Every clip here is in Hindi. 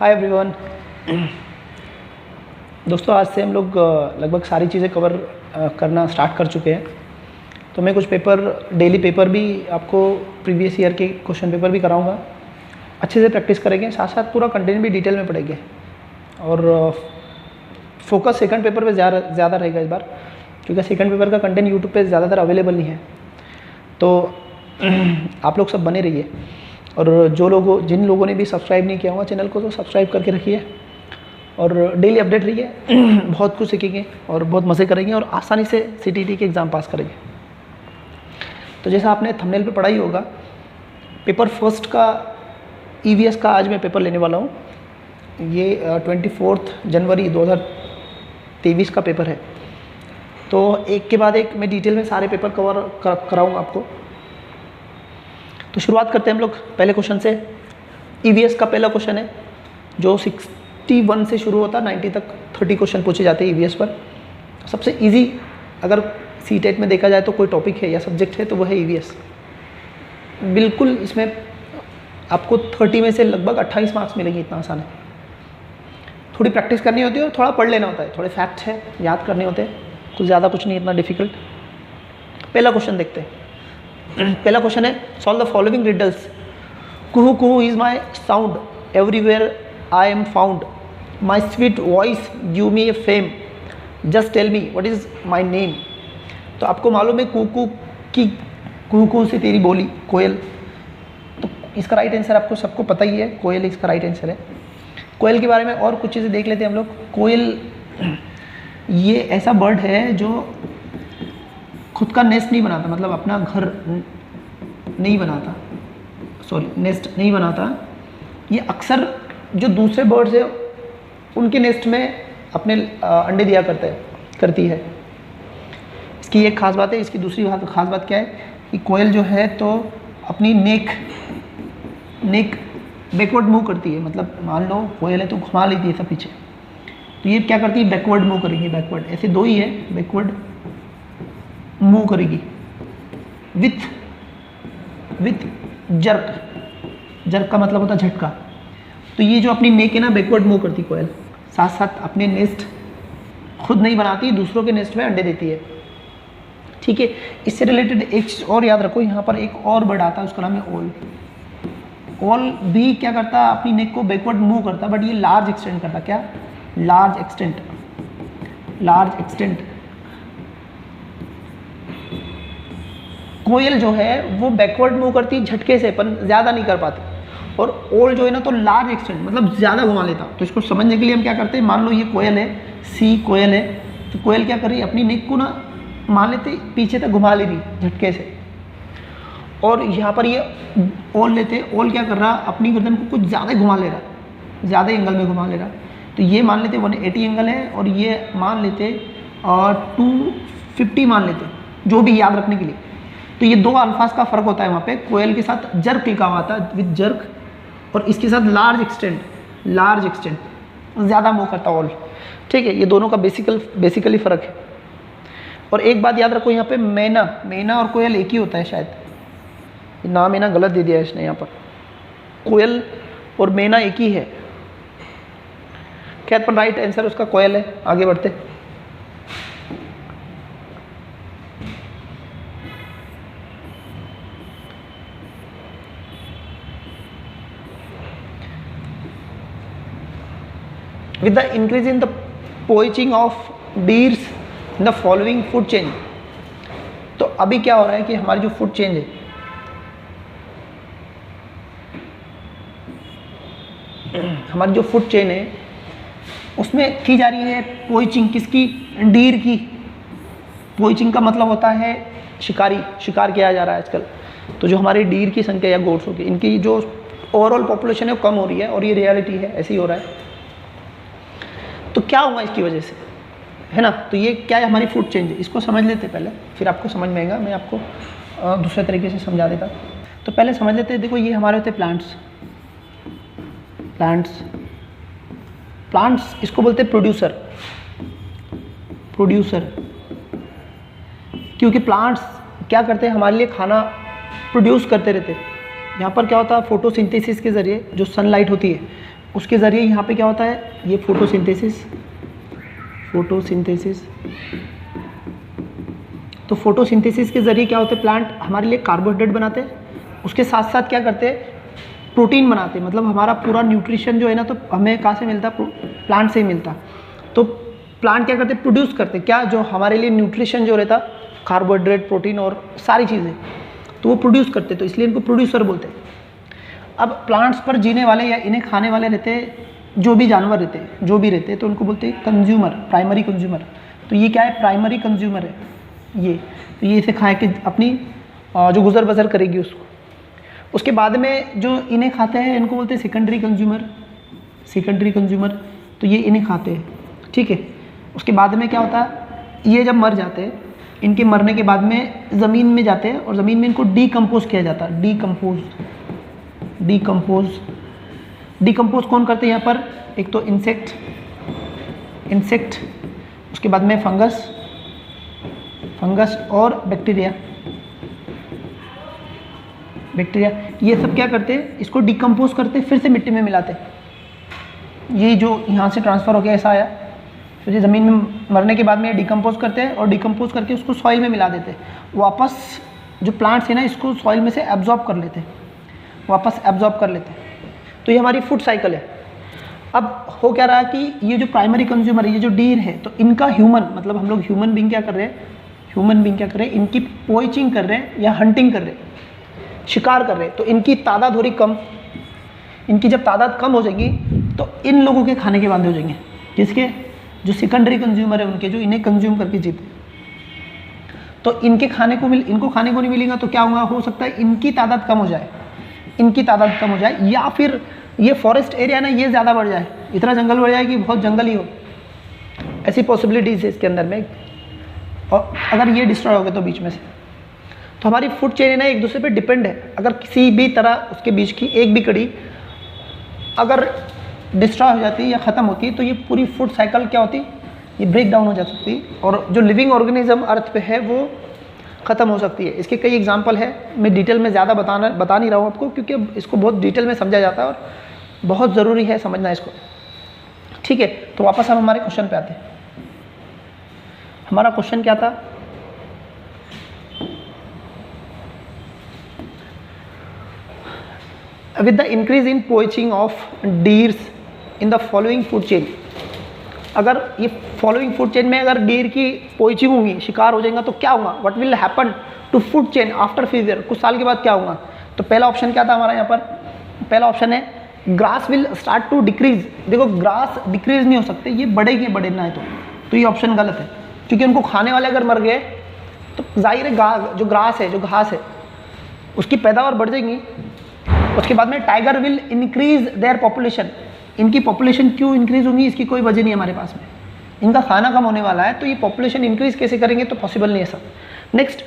Hi everyone. दोस्तों आज से हम लोग लगभग सारी चीज़ें कवर करना स्टार्ट कर चुके हैं। तो मैं कुछ पेपर, डेली पेपर भी आपको प्रीवियस ईयर के क्वेश्चन पेपर भी कराऊंगा। अच्छे से प्रैक्टिस करेंगे, साथ साथ पूरा कंटेंट भी डिटेल में पढ़ेंगे और फोकस सेकंड पेपर पे ज़्यादा रहेगा इस बार, क्योंकि सेकंड पेपर का कंटेंट यूट्यूब पे ज़्यादातर अवेलेबल नहीं है। तो आप लोग सब बने रहिए और जिन लोगों ने भी सब्सक्राइब नहीं किया हुआ चैनल को तो सब्सक्राइब करके रखिए और डेली अपडेट रहिए। बहुत कुछ सीखेंगे और बहुत मज़े करेंगे और आसानी से CTET के एग्ज़ाम पास करेंगे। तो जैसा आपने थंबनेल पे पढ़ा ही होगा, पेपर फर्स्ट का EVS का आज मैं पेपर लेने वाला हूँ। ये 24 जनवरी 2023 का पेपर है। तो एक के बाद एक मैं डिटेल में सारे पेपर कवर कराऊँगा आपको। तो शुरुआत करते हैं हम लोग पहले क्वेश्चन से। EVS का पहला क्वेश्चन है जो 61 से शुरू होता है, 90 तक 30 क्वेश्चन पूछे जाते हैं EVS पर। सबसे इजी अगर CTET में देखा जाए तो कोई टॉपिक है या सब्जेक्ट है तो वो है EVS। बिल्कुल इसमें आपको 30 में से लगभग 28 मार्क्स मिलेंगे, इतना आसान है। थोड़ी प्रैक्टिस करनी होती है और थोड़ा पढ़ लेना होता है, थोड़े फैक्ट है याद करने होते हैं, कुछ ज़्यादा कुछ नहीं, इतना डिफिकल्ट। पहला क्वेश्चन देखते हैं। पहला क्वेश्चन है, सॉल्व द फॉलोइंग रिडल्स। कुहू कुहू is my sound everywhere I am found, my sweet voice give me a fame, just tell me what is my name. तो आपको मालूम है कुहू की, कुहू से तेरी बोली, कोयल। तो इसका राइट आंसर आपको सबको पता ही है, कोयल इसका राइट आंसर है। कोयल के बारे में और कुछ चीज़ें देख लेते हैं हम लोग। कोयल ये ऐसा बर्ड है जो खुद का नेस्ट नहीं बनाता, मतलब अपना घर नहीं बनाता, नेस्ट नहीं बनाता। ये अक्सर जो दूसरे बर्ड्स है उनके नेस्ट में अपने अंडे दिया करती है। इसकी एक खास बात है। इसकी दूसरी खास बात क्या है कि कोयल जो है तो अपनी नेक बैकवर्ड मूव करती है। मतलब मान लो कोयल है तो घुमा लेती है सब पीछे, तो ये क्या करती है, बैकवर्ड मूव करेंगी। बैकवर्ड ऐसे दो ही है, बैकवर्ड मूव करेगी विथ जर्क का मतलब होता है झटका। तो ये जो अपनी नेक है ना, बैकवर्ड मूव करती कोयल, साथ साथ अपने नेस्ट खुद नहीं बनाती, दूसरों के नेस्ट में अंडे देती है। ठीक है, इससे रिलेटेड एक चीज़ और याद रखो, यहाँ पर एक और बर्ड आता है, उसका नाम है ओल। ओल भी क्या करता है, अपनी नेक को बैकवर्ड मूव करता, बट ये लार्ज एक्सटेंड करता। क्या? Large extent. कोयल जो है वो बैकवर्ड मूव करती झटके से, पर ज़्यादा नहीं कर पाती। और ओल जो है ना तो लार्ज एक्सटेंट, मतलब ज़्यादा घुमा लेता। तो इसको समझने के लिए हम क्या करते हैं, मान लो ये कोयल है, कोयल है, तो कोयल क्या कर रही है, अपनी नेक को ना मान लेते पीछे तक घुमा ले रही झटके से। और यहाँ पर ये ओल लेते, ओल क्या कर रहा, अपनी गर्दन को कुछ ज़्यादा घुमा ले रहा, ज़्यादा एंगल में घुमा ले रहा। तो ये मान लेते 180 एंगल है और ये मान लेते 250 मान लेते, जो भी याद रखने के लिए। तो ये दो अल्फाज का फ़र्क होता है वहाँ पे। कोयल के साथ जर्क लिखा हुआ था, विद जर्क, और इसके साथ लार्ज एक्सटेंट, ज़्यादा मूव करता ओल। ठीक है, ये दोनों का बेसिकली फ़र्क है। और एक बात याद रखो, यहाँ पे मैना और कोयल एक ही होता है शायद। नाम मैना गलत दे दिया है इसने यहाँ पर, कोयल और मैना एक ही है। खैर पर राइट आंसर उसका कोयल है। आगे बढ़ते। With the increase in the poaching of deers in the following food chain। तो अभी क्या हो रहा है कि हमारी जो फूड चेन है, हमारी जो फूड चेन है उसमें की जा रही है पोचिंग। किसकी? डीर की। पोचिंग का मतलब होता है शिकार किया जा रहा है आजकल। तो जो हमारी डीर की संख्या या गोट्स होगी, इनकी जो ओवरऑल पॉपुलेशन है वो कम हो रही है, और ये रियलिटी है, ऐसे ही हो रहा है। तो क्या होगा इसकी वजह से, है ना? तो ये क्या है, हमारी फूड चेन है। इसको समझ लेते पहले, फिर आपको समझ में आएगा। मैं आपको दूसरे तरीके से समझा देता। तो पहले समझ लेते हैं। देखो ये हमारे होते प्लांट्स, इसको बोलते हैं प्रोड्यूसर। क्योंकि प्लांट्स क्या करते हैं, हमारे लिए खाना प्रोड्यूस करते रहते हैं। यहाँ पर क्या होता है, फोटोसिंथेसिस के ज़रिए जो सनलाइट होती है उसके ज़रिए यहाँ पे क्या होता है, ये फोटोसिंथेसिस, तो फोटोसिंथेसिस के ज़रिए क्या होते हैं, प्लांट हमारे लिए कार्बोहाइड्रेट बनाते हैं, उसके साथ साथ क्या करते हैं, प्रोटीन बनाते हैं। मतलब हमारा पूरा न्यूट्रिशन जो है ना, तो हमें कहाँ से मिलता है, प्लांट से ही मिलता। तो प्लांट क्या करते हैं, प्रोड्यूस करते हैं क्या, जो हमारे लिए न्यूट्रिशन जो रहता, कार्बोहाइड्रेट, प्रोटीन और सारी चीज़ें, तो वो प्रोड्यूस करते, तो इसलिए इनको प्रोड्यूसर बोलते हैं। अब प्लांट्स पर जीने वाले या इन्हें खाने वाले रहते हैं, जो भी जानवर रहते हैं, जो भी रहते हैं, तो उनको बोलते हैं कंज्यूमर, प्राइमरी कंज्यूमर। तो ये क्या है, प्राइमरी कंज्यूमर है ये। तो ये इसे खाए कि अपनी जो गुजर बसर करेगी उसको। उसके बाद में जो इन्हें खाते हैं इनको बोलते हैं सेकेंडरी कंज्यूमर, तो ये इन्हें खाते हैं, ठीक है। उसके बाद में क्या होता है, ये जब मर जाते हैं, इनके मरने के बाद में ज़मीन में जाते हैं और ज़मीन में इनको डीकम्पोज किया जाता है। डीकम्पोज कौन करते हैं यहाँ पर, एक तो इंसेक्ट, उसके बाद में फंगस और बैक्टीरिया, ये सब क्या करते हैं, इसको डिकम्पोज करते हैं, फिर से मिट्टी में मिलाते हैं। ये जो यहाँ से ट्रांसफ़र हो गया ऐसा आया, फिर ये ज़मीन में मरने के बाद में डिकम्पोज करते हैं और डिकम्पोज करके उसको सॉइल में मिला देते हैं। वापस जो प्लांट्स है ना, इसको सॉइल में से एब्जॉर्ब कर लेते हैं, तो ये हमारी फूड साइकिल है। अब हो क्या रहा कि ये जो प्राइमरी कंज्यूमर है, ये जो डीर है, तो इनका मतलब हम लोग ह्यूमन बींग क्या कर रहे हैं, इनकी पोइचिंग कर रहे हैं या हंटिंग कर रहे हैं, शिकार कर रहे हैं। तो इनकी तादाद हो रही कम, इनकी जब तादाद कम हो जाएगी तो इन लोगों के खाने के वांदे हो जाएंगे, जिसके जो सेकेंडरी कंज्यूमर है उनके, जो इन्हें कंज्यूम करके जीते। तो इनको खाने को नहीं मिलेगा तो क्या होगा, हो सकता है इनकी तादाद कम हो जाए, या फिर ये फॉरेस्ट एरिया ना ये ज़्यादा बढ़ जाए, इतना जंगल बढ़ जाए कि बहुत जंगल ही हो, ऐसी पॉसिबिलिटीज़ है इसके अंदर में। और अगर ये डिस्ट्रॉय हो गए तो बीच में से, तो हमारी फूड चेन है ना एक दूसरे पे डिपेंड है। अगर किसी भी तरह उसके बीच की एक भी कड़ी अगर डिस्ट्रॉय हो जाती है या ख़त्म होती है, तो ये पूरी फूड साइकिल क्या होती, ये ब्रेक डाउन हो जा सकती है, और जो लिविंग ऑर्गेनिज्म अर्थ पे है वो ख़त्म हो सकती है। इसके कई एग्जांपल है, मैं डिटेल में ज़्यादा बता नहीं रहा हूँ आपको, क्योंकि इसको बहुत डिटेल में समझा जाता है और बहुत ज़रूरी है समझना इसको, ठीक है। तो वापस हम हमारे क्वेश्चन पे आते हैं। हमारा क्वेश्चन क्या था, with the increase in poaching of deers in the following food chain. अगर ये फॉलोइंग फूड चेन में अगर डीर की पोइचिंग होगी, शिकार हो जाएगा, तो क्या होगा, what will happen to food chain after few year, कुछ साल के बाद क्या होगा। तो पहला ऑप्शन क्या था हमारा यहाँ पर, पहला ऑप्शन है grass will start to decrease. देखो ग्रास डिक्रीज नहीं हो सकते, ये बढ़ेंगे, बढ़ना है तो ये ऑप्शन गलत है, क्योंकि उनको खाने वाले अगर मर गए तो जाहिर है जो ग्रास है, जो घास है, उसकी पैदावार बढ़ जाएगी। उसके बाद में tiger will increase their population, इनकी पॉपुलेशन क्यों इंक्रीज होगी, इसकी कोई वजह नहीं हमारे पास में, इनका खाना कम होने वाला है, तो ये पॉपुलेशन इंक्रीज कैसे करेंगे, तो पॉसिबल नहीं है sir. Next,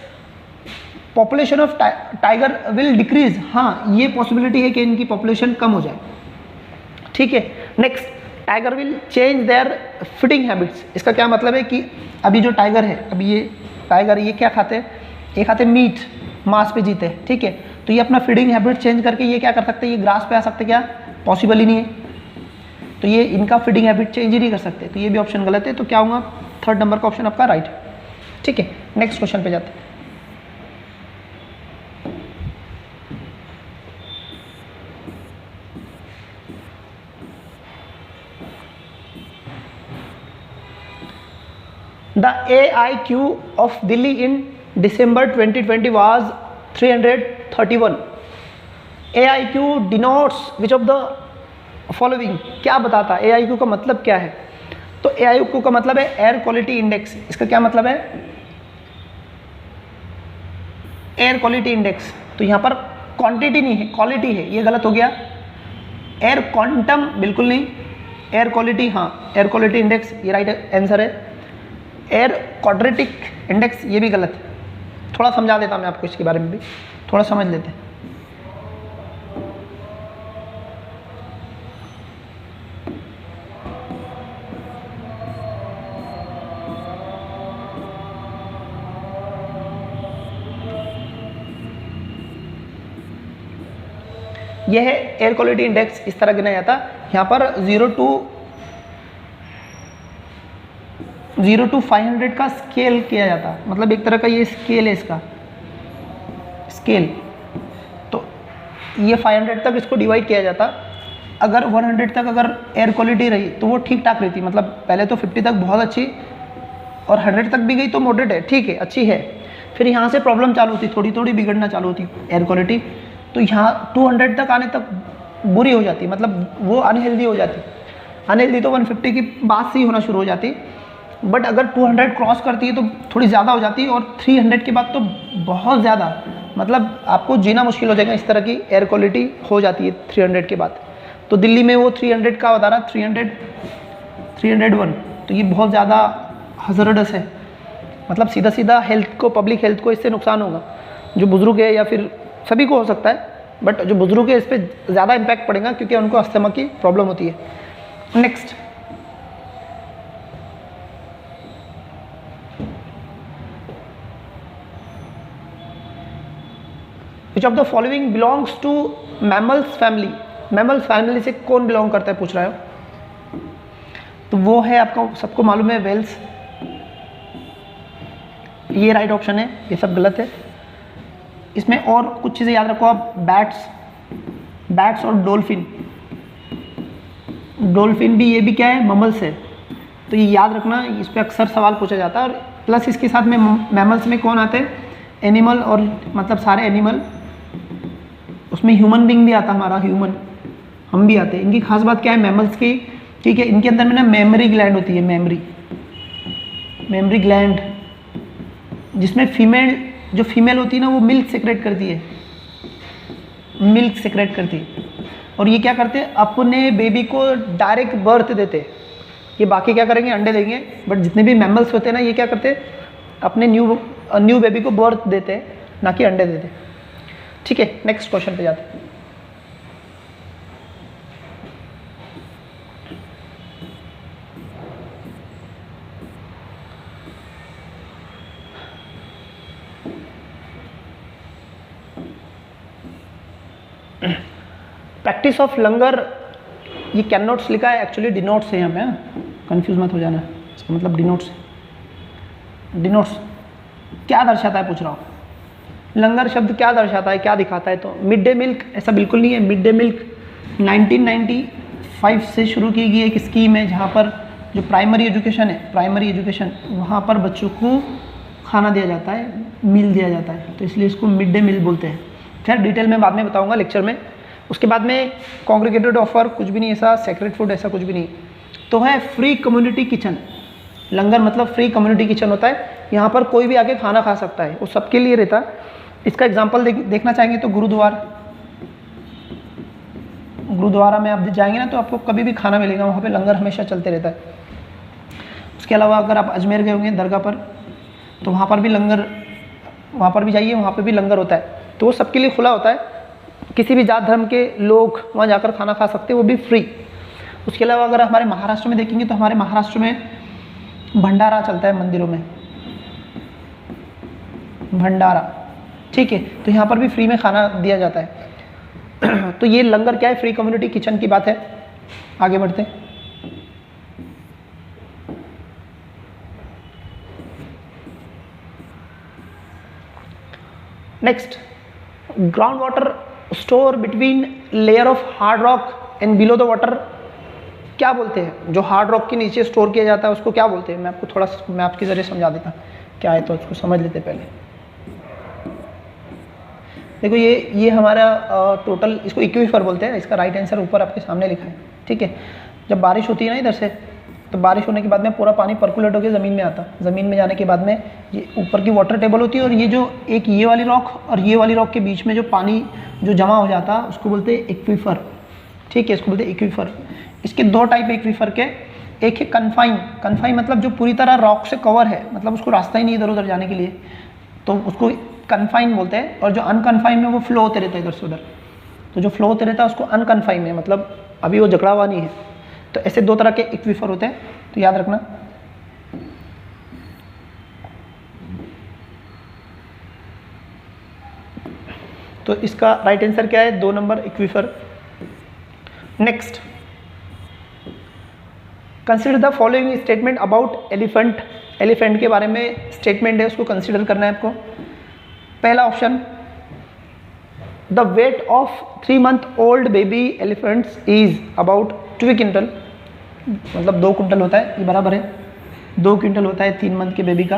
population of tiger will decrease, हाँ ये पॉसिबिलिटी है कि इनकी पॉपुलेशन कम हो जाए, ठीक है। Next, tiger will change their feeding habits. इसका क्या मतलब है कि अभी जो टाइगर है, अभी ये टाइगर ये क्या खाते हैं, ये खाते हैं मीट, मांस पे जीते हैं, ठीक है। तो ये अपना फीडिंग हैबिट चेंज करके ये क्या कर सकते हैं, ये ग्रास पे आ सकते, क्या पॉसिबल ही नहीं है, तो ये इनका फीडिंग हैबिट चेंज ही नहीं कर सकते, तो ये भी ऑप्शन गलत है। तो क्या होगा, थर्ड नंबर का ऑप्शन आपका राइट है, ठीक है। नेक्स्ट क्वेश्चन पे जाते हैं। The AIQ of Delhi in December 2020 was 331. AIQ denotes which of the following, क्या बताता है AIQ का मतलब क्या है, तो AIQ का मतलब है एयर क्वालिटी इंडेक्स। इसका क्या मतलब है, एयर क्वालिटी इंडेक्स, तो यहाँ पर क्वांटिटी नहीं है, क्वालिटी है, ये गलत हो गया। एयर क्वांटम बिल्कुल नहीं, एयर क्वालिटी, हाँ एयर क्वालिटी इंडेक्स ये राइट आंसर है। एयर क्वाड्रेटिक इंडेक्स ये भी गलत है। थोड़ा समझा देता मैं आपको इसके बारे में भी, थोड़ा समझ लेते हैं। यह है एयर क्वालिटी इंडेक्स, इस तरह गिना जाता। यहाँ पर 0 to 500 का स्केल किया जाता है, मतलब एक तरह का ये स्केल है इसका स्केल। तो ये 500 तक इसको डिवाइड किया जाता। अगर 100 तक अगर एयर क्वालिटी रही तो वो ठीक ठाक रहती, मतलब पहले तो 50 तक बहुत अच्छी और 100 तक भी गई तो मॉडरेट है, ठीक है, अच्छी है। फिर यहाँ से प्रॉब्लम चालू होती, थोड़ी थोड़ी बिगड़ना चालू होती एयर क्वालिटी। तो यहाँ 200 तक आने तक बुरी हो जाती, मतलब वो अनहेल्दी हो जाती। अनहेल्दी तो 150 की बाद से ही होना शुरू हो जाती, बट अगर 200 क्रॉस करती है तो थोड़ी ज़्यादा हो जाती है, और 300 के बाद तो बहुत ज़्यादा, मतलब आपको जीना मुश्किल हो जाएगा। इस तरह की एयर क्वालिटी हो जाती है 300 के बाद। तो दिल्ली में वो 300 का बता रहा, 301, तो ये बहुत ज़्यादा हज़रडस है, मतलब सीधा सीधा हेल्थ को, पब्लिक हेल्थ को इससे नुकसान होगा। जो बुज़ुर्ग है या फिर सभी को हो सकता है, बट जो बुज़ुर्ग है इस पर ज़्यादा इम्पैक्ट पड़ेगा क्योंकि उनको अस्थमा की प्रॉब्लम होती है। Next, which of the following belongs to mammals family. Mammals family से कौन बिलोंग करता है पूछ रहा है, तो वो है आपको सबको मालूम है वेल्स। ये राइट ऑप्शन है, ये सब गलत है। इसमें और कुछ चीज़ें याद रखो आप, बैट्स और डॉल्फिन भी, ये भी क्या है, ममल्स है। तो ये याद रखना, इस पर अक्सर सवाल पूछा जाता है। और प्लस इसके साथ में मैमल्स में कौन आते हैं, एनिमल, और मतलब सारे एनिमल, उसमें ह्यूमन बीइंग भी आता, हमारा ह्यूमन, हम भी आते हैं। इनकी खास बात क्या है मैमल्स की, ठीक है, इनके अंदर में ना मेमोरी ग्लैंड होती है, मेमोरी ग्लैंड, जिसमें जो फीमेल होती है ना वो मिल्क सेक्रेट करती है, और ये क्या करते हैं, अपने बेबी को डायरेक्ट बर्थ देते हैं। ये बाकी क्या करेंगे, अंडे देंगे, बट जितने भी मैमल्स होते हैं ना ये क्या करते हैं, अपने न्यू बेबी को बर्थ देते हैं, ना कि अंडे देते हैं। ठीक है, नेक्स्ट क्वेश्चन पे जाते हैं। प्रैक्टिस ऑफ लंगर, ये कैन नोट्स लिखा है, एक्चुअली डिनोट्स है यहाँ पे, कंफ्यूज मत हो जाना, इसका मतलब डिनोट्स क्या दर्शाता है पूछ रहा हूँ। लंगर शब्द क्या दर्शाता है, क्या दिखाता है, तो मिड डे मील ऐसा बिल्कुल नहीं है। मिड डे मील 1995 से शुरू की गई एक स्कीम है जहाँ पर जो प्राइमरी एजुकेशन वहाँ पर बच्चों को खाना दिया जाता है, मील दिया जाता है, तो इसलिए इसको मिड डे मील बोलते हैं। खैर डिटेल में बाद में बताऊँगा लेक्चर में। उसके बाद में कॉन्ग्रीगेटेड ऑफर कुछ भी नहीं, ऐसा सेक्रेट फूड ऐसा कुछ भी नहीं। तो है फ्री कम्युनिटी किचन। लंगर मतलब फ्री कम्युनिटी किचन होता है, यहाँ पर कोई भी आके खाना खा सकता है, वो सबके लिए रहता है। इसका एग्जांपल देखना चाहेंगे तो गुरुद्वारा में आप जाएंगे ना तो आपको कभी भी खाना मिलेगा, वहाँ पे लंगर हमेशा चलते रहता है। उसके अलावा अगर आप अजमेर गए होंगे दरगाह पर, तो वहाँ पर भी लंगर, वहाँ पर भी जाइए, वहाँ पर भी लंगर होता है। तो वो सबके लिए खुला होता है, किसी भी जात धर्म के लोग वहाँ जाकर खाना खा सकते हैं, वो भी फ्री। उसके अलावा अगर हमारे महाराष्ट्र में देखेंगे तो हमारे महाराष्ट्र में भंडारा चलता है मंदिरों में, भंडारा, ठीक है, तो यहाँ पर भी फ्री में खाना दिया जाता है। तो ये लंगर क्या है, फ्री कम्युनिटी किचन की बात है। आगे बढ़ते हैं। Next, ground water store between layer of hard rock and below the water क्या बोलते हैं, जो हार्ड रॉक के नीचे स्टोर किया जाता है उसको क्या बोलते हैं। मैं आपको थोड़ा मैप के जरिए समझा देता क्या है, तो उसको समझ लेते पहले। देखो ये हमारा टोटल, इसको इक्विफर बोलते हैं, इसका राइट आंसर ऊपर आपके सामने लिखा है, ठीक है। जब बारिश होती है ना इधर से, तो बारिश होने के बाद में पूरा पानी पर्कुलेट होकर ज़मीन में आता, ज़मीन में जाने के बाद में ये ऊपर की वाटर टेबल होती है, और ये जो एक ये वाली रॉक और ये वाली रॉक के बीच में जो पानी जो जमा हो जाता है उसको बोलते हैं एक्वीफर, ठीक है, इसको बोलते हैं एक्वीफर। इसके दो टाइप है एक्वीफर के, एक है कन्फाइन मतलब जो पूरी तरह रॉक से कवर है, मतलब उसको रास्ता ही नहीं इधर उधर जाने के लिए, तो उसको कन्फाइन बोलते हैं। और जो अनकन्फाइन में वो फ्लो होते रहता है इधर से उधर, तो जो फ्लो होते रहता है उसको अनकन्फाइन में, मतलब अभी वो जकड़ा हुआ नहीं है। तो ऐसे दो तरह के एक्वीफर होते हैं, तो याद रखना। तो इसका राइट आंसर क्या है, 2 number aquifer. Next, consider the following statement about elephant. Elephant के बारे में स्टेटमेंट है, उसको कंसिडर करना है आपको। पहला option, the weight of 3 month old baby elephants is about 2 quintal, मतलब 2 क्विंटल होता है, ये बराबर है, 2 क्विंटल होता है 3 month के बेबी का,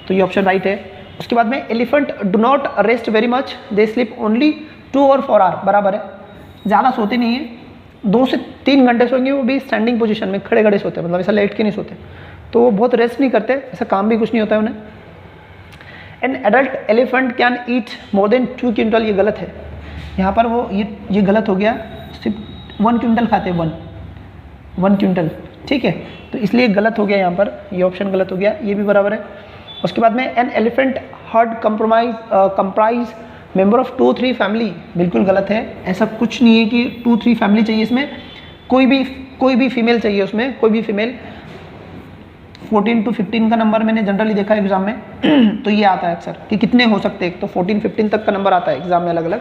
तो ये ऑप्शन राइट है। उसके बाद में elephant do not rest very much, they sleep only 2 or 4 hours, बराबर है, ज़्यादा सोते नहीं है, 2 से 3 घंटे सोएंगे, वो भी स्टैंडिंग पोजीशन में, खड़े खड़े सोते हैं, मतलब ऐसा लेट के नहीं सोते, तो वो बहुत रेस्ट नहीं करते, ऐसा काम भी कुछ नहीं होता है उन्हें। An adult elephant can eat more than 2 quintal, ये गलत है, यहाँ पर वो ये गलत हो गया, सिर्फ 1 क्विंटल खाते हैं, 1 क्विंटल, ठीक है, तो इसलिए गलत हो गया यहाँ पर, ये ऑप्शन गलत हो गया, ये भी बराबर है। उसके बाद में an elephant heard comprise member of 2-3 family, बिल्कुल गलत है, ऐसा कुछ नहीं है कि 2-3 फैमिली चाहिए इसमें, कोई भी फीमेल चाहिए उसमें, कोई भी फीमेल। 14 to 15 का नंबर मैंने जनरली देखा है एग्जाम में तो ये आता है अक्सर कि कितने हो सकते हैं, तो 14-15 तक का नंबर आता है एग्जाम में अलग अलग,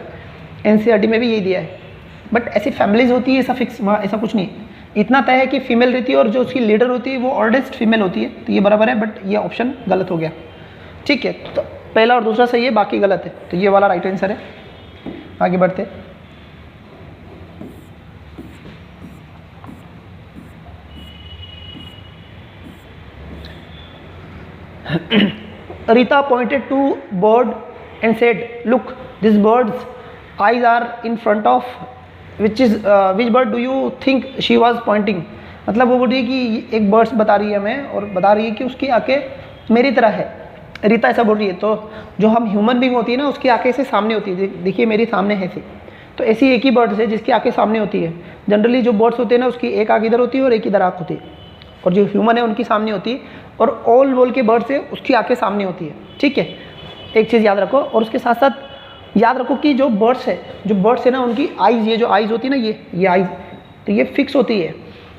एनसीईआरटी में भी यही दिया है, बट ऐसी फैमिलीज होती है, ऐसा फिक्स ऐसा कुछ नहीं है, इतना तय है कि फीमेल रहती है और जो उसकी लीडर होती है वो ओल्डेस्ट फीमेल होती है, तो ये बराबर है, बट ये ऑप्शन गलत हो गया, ठीक है, तो पहला और दूसरा सही है, बाकी गलत है, तो ये वाला राइट आंसर है। आगे बढ़ते, Rita pointed to bird and said, "Look, this bird's eyes are in front of which bird do you think she was pointing?" मतलब वो बोल रही है कि एक बर्ड्स बता रही है हमें और बता रही है कि उसकी आंखें मेरी तरह है, रीता ऐसा बोल रही है, तो जो हम ह्यूमन बींग होती है ना, उसकी आंखें से सामने होती है, देखिए मेरी सामने है ऐसी, तो ऐसी एक ही बर्ड्स है जिसकी आंखें सामने होती है। जनरली जो बर्ड्स होते हैं ना, उसकी एक आंख इधर होती है और एक इधर आंख होती है, और जो ह्यूमन है उनकी सामने होती है, और ऑल बोल के बर्ड्स है उसकी आंखें सामने होती है, ठीक है, एक चीज़ याद रखो। और उसके साथ साथ याद रखो कि जो बर्ड्स है ना, उनकी आइज़, ये जो आइज़ होती है ना, ये आइज़, तो ये फिक्स होती है,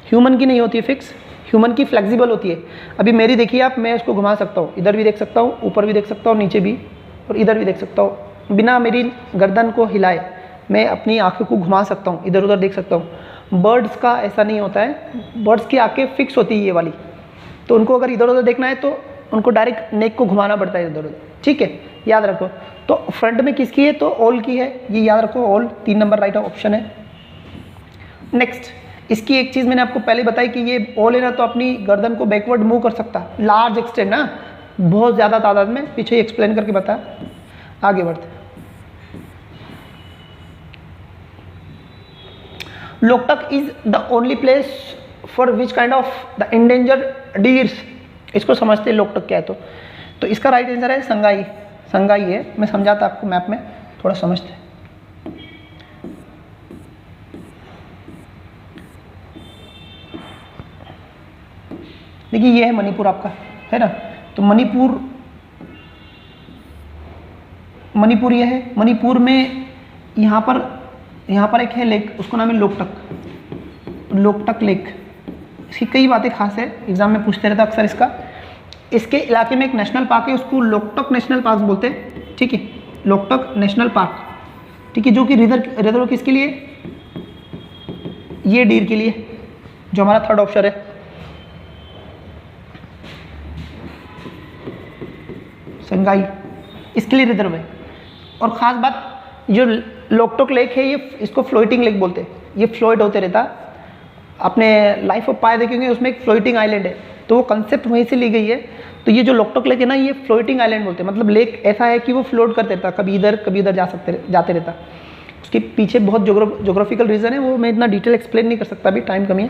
ह्यूमन की नहीं होती है फिक्स, ह्यूमन की फ्लेक्सिबल होती है। अभी मेरी देखिए आप, मैं उसको घुमा सकता हूँ, इधर भी देख सकता हूँ, ऊपर भी देख सकता हूँ, नीचे भी, और इधर भी देख सकता हूँ, बिना मेरी गर्दन को हिलाए मैं अपनी आँखों को घुमा सकता हूँ, इधर उधर देख सकता हूँ। बर्ड्स का ऐसा नहीं होता है, बर्ड्स की आँखें फिक्स होती है ये वाली, तो उनको अगर इधर उधर देखना है तो उनको डायरेक्ट नेक को घुमाना पड़ता है इधर उधर, ठीक है, याद रखो। तो फ्रंट में किसकी है, तो ऑल की है, ये याद रखो, ऑल 3 नंबर राइट ऑप्शन है। नेक्स्ट, इसकी एक चीज़ मैंने आपको पहले बताई कि ये ऑल है ना, तो अपनी गर्दन को बैकवर्ड मूव कर सकता है, लार्ज एक्सटेंट ना, बहुत ज़्यादा तादाद में, पीछे एक्सप्लेन करके बता। आगे बढ़ते, Loktak is the only place for which kind of the endangered deers, इसको समझते हैं लोकटक क्या है, तो इसका राइट आंसर है संगाई, संगाई है, मैं समझाता आपको मैप में, थोड़ा समझते हैं। देखिए ये है मणिपुर आपका, है ना, तो मणिपुर ये है, मणिपुर में यहाँ पर एक है लेक, उसको नाम है लोकटक लेक। इसकी कई बातें खास है, एग्जाम में पूछते रहता अक्सर इसका। इसके इलाके में एक नेशनल पार्क है, उसको लोकटक नेशनल पार्क बोलते हैं, ठीक है, लोकटक नेशनल पार्क, ठीक है, जो कि रिजर्व किसके लिए, ये डीर के लिए, जो हमारा थर्ड ऑप्शन है। संगाई इसके लिए रिजर्व है। और ख़ास बात, जो लोकटक लेक है, ये इसको फ्लोटिंग लेक बोलते हैं, ये फ्लोट होते रहता। आपने लाइफ ऑफ पाई देखेंगे, उसमें एक फ्लोटिंग आइलैंड है, तो वो कंसेप्ट वहीं से ली गई है। तो ये जो लोकटक लेक है ना, ये फ्लोटिंग आइलैंड बोलते हैं, मतलब लेक ऐसा है कि वो फ्लोट करते रहता, कभी इधर जाते रहता। उसके पीछे बहुत जोग्राफिकल रीज़न है, वो मैं इतना डिटेल एक्सप्लेन नहीं कर सकता, अभी टाइम कमी है,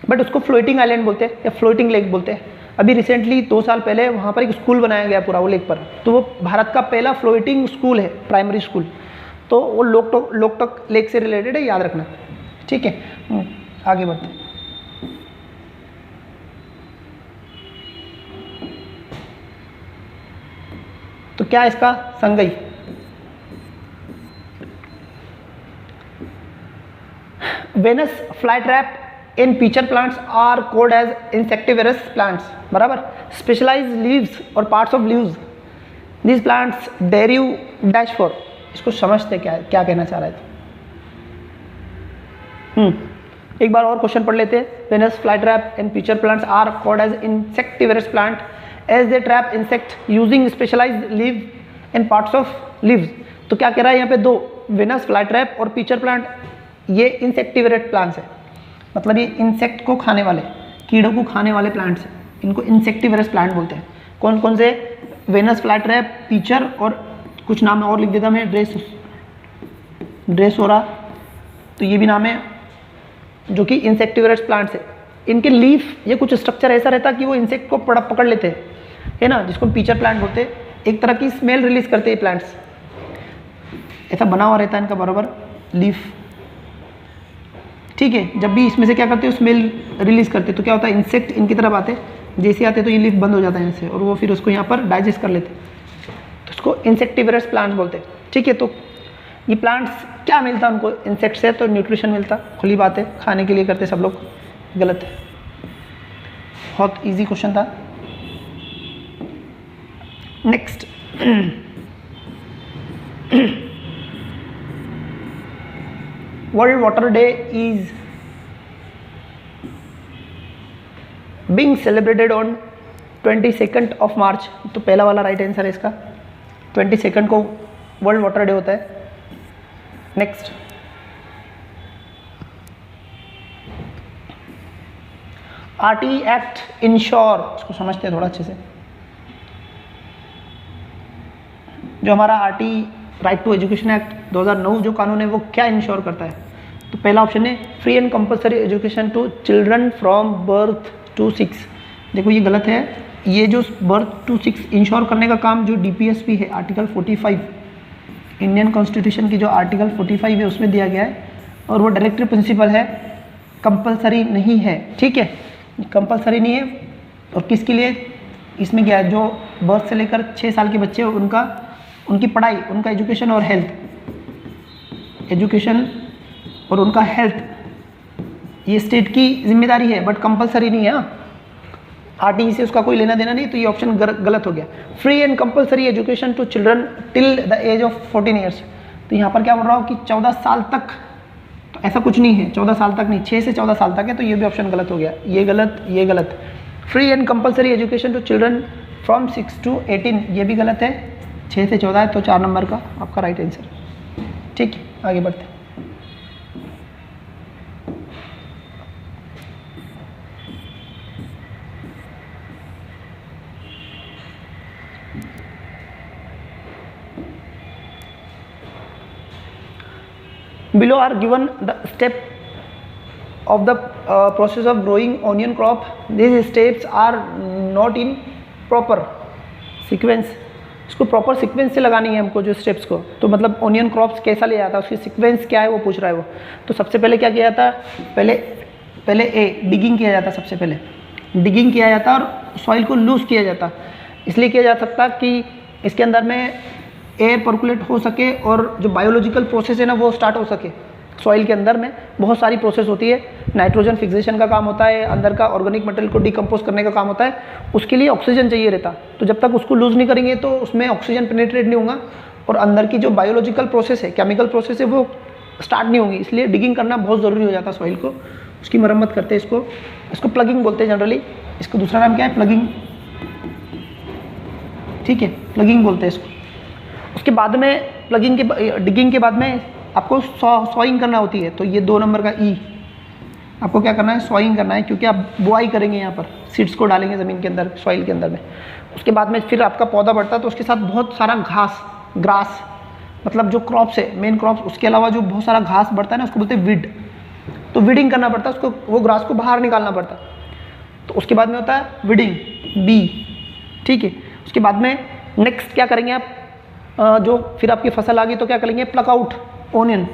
बट उसको फ्लोटिंग आइलैंड बोलते हैं या फ्लोटिंग लेक बोलते हैं। अभी रिसेंटली 2 साल पहले वहाँ पर एक स्कूल बनाया गया पूरा वो लेक पर, तो वो भारत का पहला फ्लोटिंग स्कूल है, प्राइमरी स्कूल, तो वो लोकटक लेक से रिलेटेड है, याद रखना, ठीक है। आगे बढ़ते हैं। तो क्या इसका Sangai, Venus flytrap in pitcher plants are called as insectivorous plants, बराबर, स्पेशलाइज लीव्स और parts of leaves, this plants derive dash for, इसको समझते क्या कहना चाह रहे थे। एक बार और क्वेश्चन पढ़ लेते हैं। Venus flytrap and pitcher plants are called as insectivorous plant as they trap insect using specialised leave and parts of leaves. तो क्या कह रहा है यहाँ पे, दो वेनस फ्लाईट्रैप और पिचर प्लांट ये इंसेक्टिवरेट प्लांट्स है, मतलब ये इंसेक्ट को खाने वाले, कीड़ों को खाने वाले प्लांट्स हैं, इनको इंसेक्टिवरस प्लांट बोलते हैं। कौन कौन से, वेनस फ्लाईट्रैप, पिचर और कुछ नाम और लिख देता मैं, ड्रेसोरा, तो ये भी नाम है, जो कि इंसेक्टिवरस प्लांट्स है। इनके लीफ ये कुछ स्ट्रक्चर ऐसा रहता है कि वो इंसेक्ट को पकड़ लेते हैं, है ना, जिसको पिचर प्लांट बोलते हैं। एक तरह की स्मेल रिलीज करते हैं प्लांट्स, ऐसा बना हुआ रहता है इनका बराबर लीफ, ठीक है। जब भी इसमें से क्या करते हैं, स्मेल रिलीज करते हैं, तो क्या होता है, इंसेक्ट इनकी तरफ आते, जैसे आते तो ये लीफ बंद हो जाता है इनसे, और वो फिर उसको यहाँ पर डाइजेस्ट कर लेते, तो उसको इंसेक्टिवरस प्लांट्स बोलते हैं, ठीक है। तो ये प्लांट्स क्या मिलता है उनको इंसेक्ट से, तो न्यूट्रिशन मिलता, खुली बात है, खाने के लिए करते सब लोग, गलत है। बहुत इजी क्वेश्चन था। Next, world water day is being celebrated on 22 of March. तो पहला वाला राइट आंसर है इसका, 22 को वर्ल्ड वाटर डे होता है। नेक्स्ट, आरटी एक्ट इंश्योर, इसको समझते हैं थोड़ा अच्छे से। जो हमारा RT right to education act 2009 जो कानून है वो क्या इंश्योर करता है, तो पहला ऑप्शन है free and compulsory education to children from birth to 6। देखो ये गलत है, ये जो बर्थ टू 6 इंश्योर करने का काम जो डीपीएसपी है, आर्टिकल 45 इंडियन कॉन्स्टिट्यूशन की जो आर्टिकल 45 है उसमें दिया गया है, और वो डायरेक्टिव प्रिंसिपल है, कंपलसरी नहीं है, ठीक है, कंपलसरी नहीं है। और किसके लिए इसमें क्या है, जो बर्थ से लेकर 6 साल के बच्चे उनकी पढ़ाई, उनका एजुकेशन और हेल्थ, एजुकेशन और उनका हेल्थ, ये स्टेट की जिम्मेदारी है, बट कंपलसरी नहीं है। आरटीई से उसका कोई लेना देना नहीं, तो ये ऑप्शन गलत हो गया। Free and compulsory education to children till the age of 14 years, तो यहाँ पर क्या बोल रहा हूँ कि 14 साल तक, तो ऐसा कुछ नहीं है, 14 साल तक नहीं, 6 से 14 साल तक है, तो ये भी ऑप्शन गलत हो गया, ये गलत, ये गलत। Free and compulsory education to children from 6 to 18, ये भी गलत है, 6 से 14 है, तो 4 नंबर का आपका राइट आंसर, ठीक है। आगे बढ़ते हैं। Below are given the step of the process of growing onion crop. These steps are not in proper sequence. इसको प्रॉपर सीक्वेंस से लगानी है हमको जो स्टेप्स को, तो मतलब ऑनियन क्रॉप्स कैसा ले जाता है, उसकी सीक्वेंस क्या है वो पूछ रहा है वो। तो सबसे पहले क्या किया जाता है, पहले ए डिगिंग किया जाता, सबसे पहले डिगिंग किया जाता और सॉइल को लूज किया जाता। इसलिए किया जा सकता कि इसके अंदर में एयर पर्कुलेट हो सके और जो बायोलॉजिकल प्रोसेस है ना वो स्टार्ट हो सके। सॉइल के अंदर में बहुत सारी प्रोसेस होती है, नाइट्रोजन फिक्सेशन का काम होता है, अंदर का ऑर्गेनिक मटेरियल को डिकम्पोज करने का काम होता है, उसके लिए ऑक्सीजन चाहिए रहता। तो जब तक उसको लूज नहीं करेंगे तो उसमें ऑक्सीजन पेनिट्रेट नहीं होगा और अंदर की जो बायोलॉजिकल प्रोसेस है, केमिकल प्रोसेस है, वो स्टार्ट नहीं होंगी। इसलिए डिगिंग करना बहुत ज़रूरी हो जाता है सॉइल को, उसकी मरम्मत करते हैं। इसको प्लगिंग बोलते हैं जनरली, इसको दूसरा नाम क्या है, प्लगिंग, ठीक है, प्लगिंग बोलते हैं इसको। उसके बाद में प्लगिंग के डिगिंग के बाद में आपको सॉइंग करना होती है, तो ये 2 नंबर का ई, आपको क्या करना है, सॉइंग करना है, क्योंकि आप बुआई करेंगे, यहाँ पर सीड्स को डालेंगे ज़मीन के अंदर, सॉइल के अंदर में। उसके बाद में फिर आपका पौधा बढ़ता है, तो उसके साथ बहुत सारा ग्रास, मतलब जो क्रॉप्स है, मेन क्रॉप्स, उसके अलावा जो बहुत सारा घास बढ़ता है ना, उसको बोलते हैं विड। तो विडिंग करना पड़ता है उसको, वो ग्रास को बाहर निकालना पड़ता। तो उसके बाद में होता है विडिंग, बी, ठीक है। उसके बाद में नेक्स्ट क्या करेंगे आप, जो फिर आपकी फसल आ गई तो क्या करेंगे, प्लक आउट ओनियन,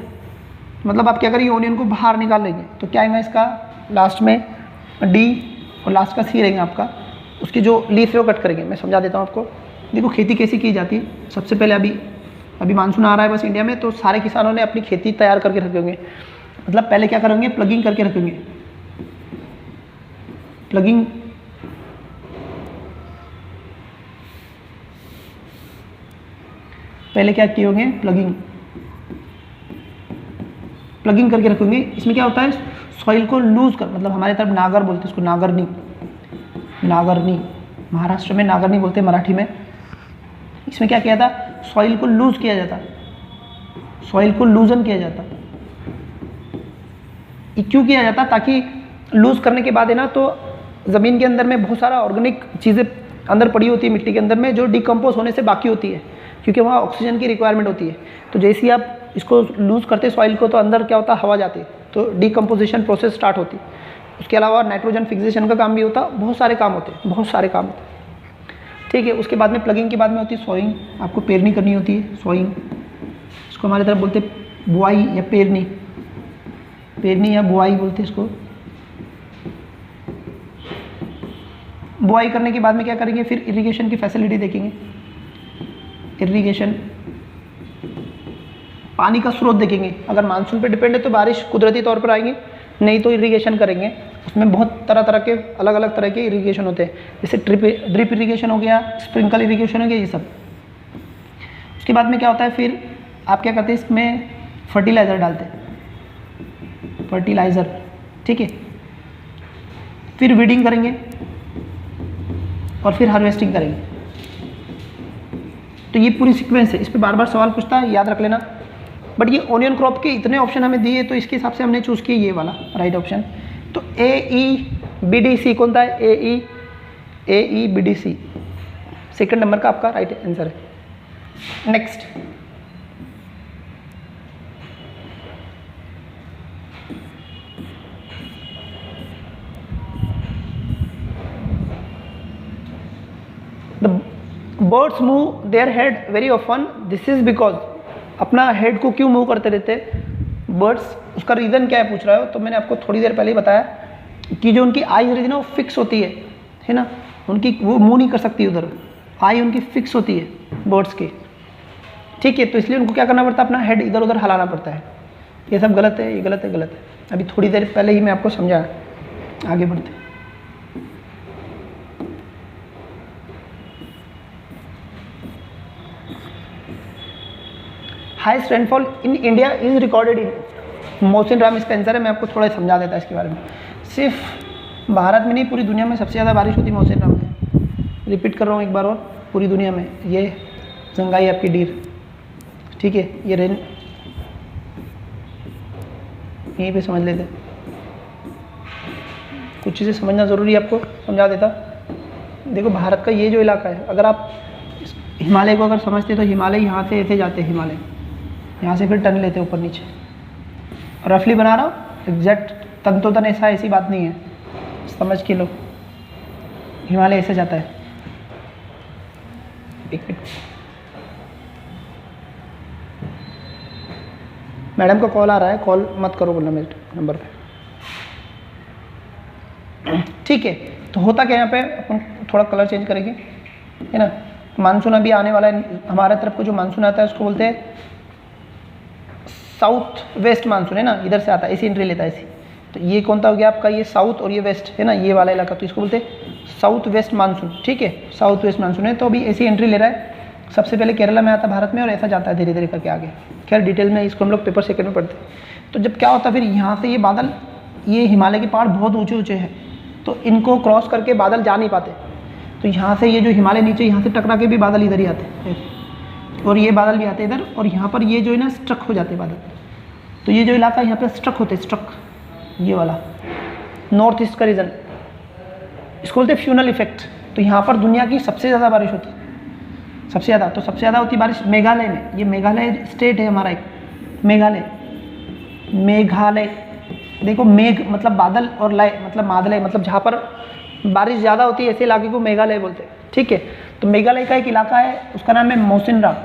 मतलब आप क्या करेंगे, ओनियन को बाहर निकाल लेंगे। तो क्या आएगा इसका लास्ट में डी और लास्ट का सी रहेगा आपका। उसकी जो लीफ है वो कट करेंगे। मैं समझा देता हूँ आपको। देखो खेती कैसी की जाती है। सबसे पहले अभी मानसून आ रहा है बस इंडिया में, तो सारे किसानों ने अपनी खेती तैयार करके रखे होंगे। मतलब पहले क्या करेंगे, प्लगिंग करके रखेंगे। प्लगिंग पहले क्या किए होंगे, प्लगिंग करके रखेंगे। इसमें क्या होता है, सॉइल को लूज कर, मतलब हमारे तरफ नागर बोलते हैं इसको, नागरनी, नागरनी, महाराष्ट्र में नागरनी बोलते हैं मराठी में। इसमें क्या किया था, सॉइल को लूज किया जाता, सॉइल को लूजन किया जाता। ये क्यों किया जाता, ताकि लूज करने के बाद है ना तो ज़मीन के अंदर में बहुत सारा ऑर्गेनिक चीज़ें अंदर पड़ी होती है मिट्टी के अंदर में, जो डिकम्पोज होने से बाकी होती है, क्योंकि वहाँ ऑक्सीजन की रिक्वायरमेंट होती है। तो जैसे ही आप इसको लूज करते सॉइल को, तो अंदर क्या होता है, हवा जाती है, तो डिकम्पोजिशन प्रोसेस स्टार्ट होती है। उसके अलावा नाइट्रोजन फिक्सेशन का काम भी होता, बहुत सारे काम होते हैं, बहुत सारे काम होते हैं। ठीक है, उसके बाद में प्लगिंग के बाद में होती है सोइंग, आपको पेरनी करनी होती है, सोइंग। इसको हमारी तरफ बोलते हैं बुआई या पेरनी, पेरनी या बुआई बोलते हैं इसको। बुआई करने के बाद में क्या करेंगे, फिर इरिगेशन की फैसिलिटी देखेंगे, इरिगेशन, पानी का स्रोत देखेंगे। अगर मानसून पे डिपेंड है तो बारिश कुदरती तौर पर आएंगे, नहीं तो इरिगेशन करेंगे। उसमें बहुत तरह तरह के अलग अलग तरह के इरिगेशन होते हैं, जैसे ड्रिप इरिगेशन हो गया, स्प्रिंकल इरिगेशन हो गया, ये सब। उसके बाद में क्या होता है, फिर आप क्या करते हैं, इसमें फर्टिलाइज़र डालते हैं, फर्टिलाइज़र, ठीक है। फिर वीडिंग करेंगे और फिर हार्वेस्टिंग करेंगे। तो ये पूरी सीक्वेंस है, इस पर बार बार सवाल पूछता है, याद रख लेना। बट ये ओनियन क्रॉप के इतने ऑप्शन हमें दिए, तो इसके हिसाब से हमने चूज़ किया ये वाला राइट ऑप्शन। तो AEBDC कौन था, AEBDC सेकंड नंबर का आपका राइट आंसर है। Next, the birds move their head very often, this is because, अपना हेड को क्यों मूव करते रहते बर्ड्स, उसका रीज़न क्या है पूछ रहा हो। तो मैंने आपको थोड़ी देर पहले ही बताया कि जो उनकी आई रहती है ना वो फिक्स होती है ना, उनकी वो मूव नहीं कर सकती उधर, आई उनकी फिक्स होती है बर्ड्स की, ठीक है। तो इसलिए उनको क्या करना पड़ता है, अपना हेड इधर उधर हिलाना पड़ता है। ये सब गलत है, ये गलत है, गलत है। अभी थोड़ी देर पहले ही मैं आपको समझाया, आगे बढ़ते। Highest rainfall in India is recorded in Mawsynram, इसका आंसर है। मैं आपको थोड़ा समझा देता इसके बारे में। सिर्फ भारत में नहीं, पूरी दुनिया में सबसे ज़्यादा बारिश होती है मौसिन राम में। रिपीट कर रहा हूँ एक बार और, पूरी दुनिया में। ये जंगाई आपकी डीर, ठीक है, ये रेन यहीं पे समझ लेते। कुछ चीज़ें समझना ज़रूरी है, आपको समझा देता। देखो भारत का ये जो इलाका है, अगर आप हिमालय को अगर समझते तो हिमालय यहाँ से ऐसे जाते हैं, हिमालय यहाँ से फिर टर्न लेते हैं ऊपर नीचे। रफली बना रहा हूँ, एग्जैक्ट तंतोतन ऐसा ऐसी बात नहीं है, समझ के लो। हिमालय ऐसे जाता है। एक मिनट, मैडम का कॉल आ रहा है, कॉल मत करो बोलना मेरे नंबर पे, ठीक है। तो होता क्या यहाँ पे, अपन थोड़ा कलर चेंज करेंगे, है ना। मानसून अभी आने वाला है, हमारे तरफ को जो मानसून आता है उसको बोलते हैं साउथ वेस्ट मानसून, है ना, इधर से आता है, ऐसी एंट्री लेता है ऐसी। तो ये कौन सा हो गया आपका, ये साउथ और ये वेस्ट, है ना, ये वाला इलाका, तो इसको बोलते हैं साउथ वेस्ट मानसून, ठीक है, साउथ वेस्ट मानसून है। तो अभी ऐसी एंट्री ले रहा है, सबसे पहले केरला में आता है भारत में, और ऐसा जाता है धीरे धीरे करके आगे। खैर डिटेल में इसको हम लोग पेपर सेकंड में पढ़ते हैं। तो जब क्या होता है, फिर यहाँ से ये बादल, ये हिमालय के पहाड़ बहुत ऊँचे ऊँचे हैं, तो इनको क्रॉस करके बादल जा नहीं पाते। तो यहाँ से ये जो हिमालय नीचे, यहाँ से टकरा के भी बादल इधर ही आते हैं, और ये बादल भी आते हैं इधर, और यहाँ पर ये जो है ना स्ट्रक हो जाते हैं बादल। तो ये जो इलाका है यहाँ पे स्ट्रक होते हैं, स्ट्रक, ये वाला नॉर्थ ईस्ट का रीजन, इसको बोलते हैं फ्यूनल इफेक्ट। तो यहाँ पर दुनिया की सबसे ज़्यादा बारिश होती है, सबसे ज़्यादा। तो सबसे ज़्यादा होती बारिश मेघालय में, ये मेघालय स्टेट है हमारा एक, मेघालय, मेघालय। देखो मेघ मतलब बादल, और लय मतलब मादलय, मतलब जहाँ पर बारिश ज़्यादा होती है ऐसे इलाके को मेघालय बोलते हैं, ठीक है। तो मेघालय का एक इलाका है, उसका नाम है मौसिन राम,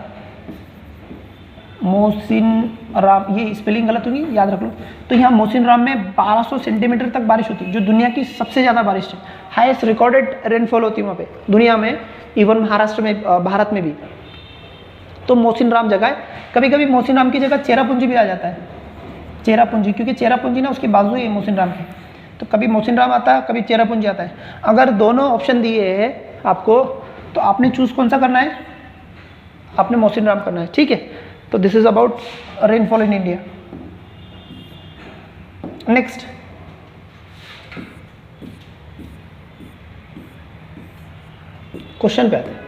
मौसिन राम, ये स्पेलिंग गलत होगी, याद रख लो। तो यहाँ मौसिन राम में 1200 सेंटीमीटर तक बारिश होती है, जो दुनिया की सबसे ज़्यादा बारिश है। हाईएस्ट रिकॉर्डेड रेनफॉल होती है वहाँ पे दुनिया में, इवन महाराष्ट्र में, भारत में भी। तो मौसिन राम जगह है। कभी कभी मौसिन राम की जगह चेरापूंजी भी आ जाता है, चेरापूंजी, क्योंकि चेरापूंजी ना उसके बाजू है मौसिन राम के। तो कभी मौसिन राम आता है, कभी चेरापूंजी आता है। अगर दोनों ऑप्शन दिए हैं आपको, तो आपने चूज़ कौन सा करना है, आपने मौसिन राम करना है, ठीक है। तो this is about rainfall in India. Next, question पे आते हैं।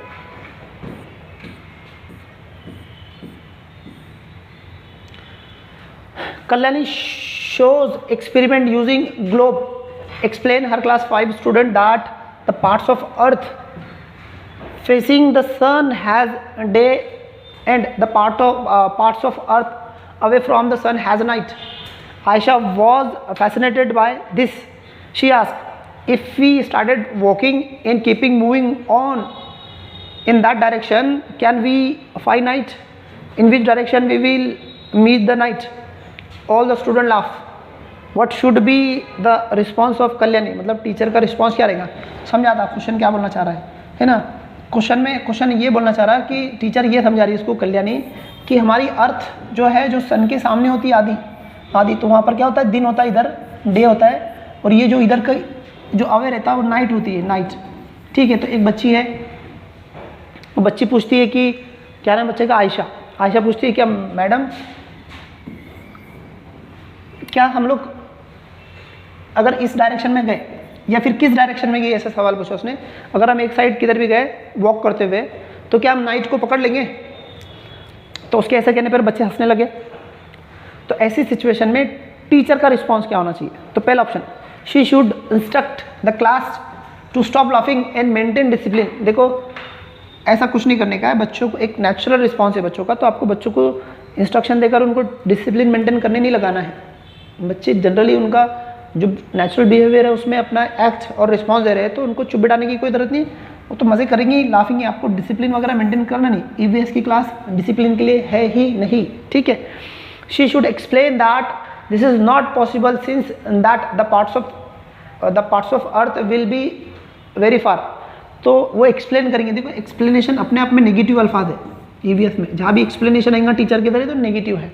Kalyani shows experiment using globe. Explain her class 5 student that the parts of earth facing the sun has day and the parts of earth away from the sun has night. Aisha was fascinated by this. She asked, if we started walking and keeping moving on in that direction, can we find night? In which direction we will meet the night? All the student laugh. What should be the response of Kalyani? मतलब टीचर का रिस्पॉन्स क्या रहेगा? समझा था क्वेश्चन क्या बोलना चाह रहा है ना? क्वेश्चन ये बोलना चाह रहा है कि टीचर ये समझा रही है इसको कल्याणी कि हमारी अर्थ जो है जो सन के सामने होती है आधी, तो वहाँ पर क्या होता है, दिन होता है, इधर डे होता है, और ये जो इधर का जो अवे रहता है वो नाइट होती है, नाइट। ठीक है, तो एक बच्ची है, वो बच्ची पूछती है कि क्या नाम बच्चे का? आयशा पूछती है क्या मैडम क्या हम लोग अगर इस डायरेक्शन में गए या फिर किस डायरेक्शन में गए, ऐसा सवाल पूछा उसने। अगर हम एक साइड किधर भी गए वॉक करते हुए तो क्या हम नाइट को पकड़ लेंगे? तो उसके ऐसे कहने पर बच्चे हंसने लगे। तो ऐसी सिचुएशन में टीचर का रिस्पॉन्स क्या होना चाहिए? तो पहला option, she should instruct the class to stop laughing and maintain discipline. देखो ऐसा कुछ नहीं करने का है, बच्चों को एक नेचुरल रिस्पॉन्स है बच्चों का, तो आपको बच्चों को इंस्ट्रक्शन देकर उनको डिसिप्लिन मेंटेन करने नहीं लगाना है। बच्चे जनरली उनका जो नेचुरल बिहेवियर है उसमें अपना एक्ट और रिस्पॉन्स दे रहे हैं, तो उनको चुप बिठाने की कोई ज़रूरत नहीं, वो तो मज़े करेंगे, लाफिंगे। आपको डिसिप्लिन वगैरह मेंटेन करना नहीं, ईवीएस की क्लास डिसिप्लिन के लिए है ही नहीं। ठीक है, she should explain that this is not possible since that the parts of earth will be very far. तो वो एक्सप्लेन करेंगे। देखो एक्सप्लेनेशन अपने आप में नेगेटिव अल्फाज है ईवीएस में, जहाँ भी एक्सप्लेनेशन आएगा टीचर की तरह तो नेगेटिव है।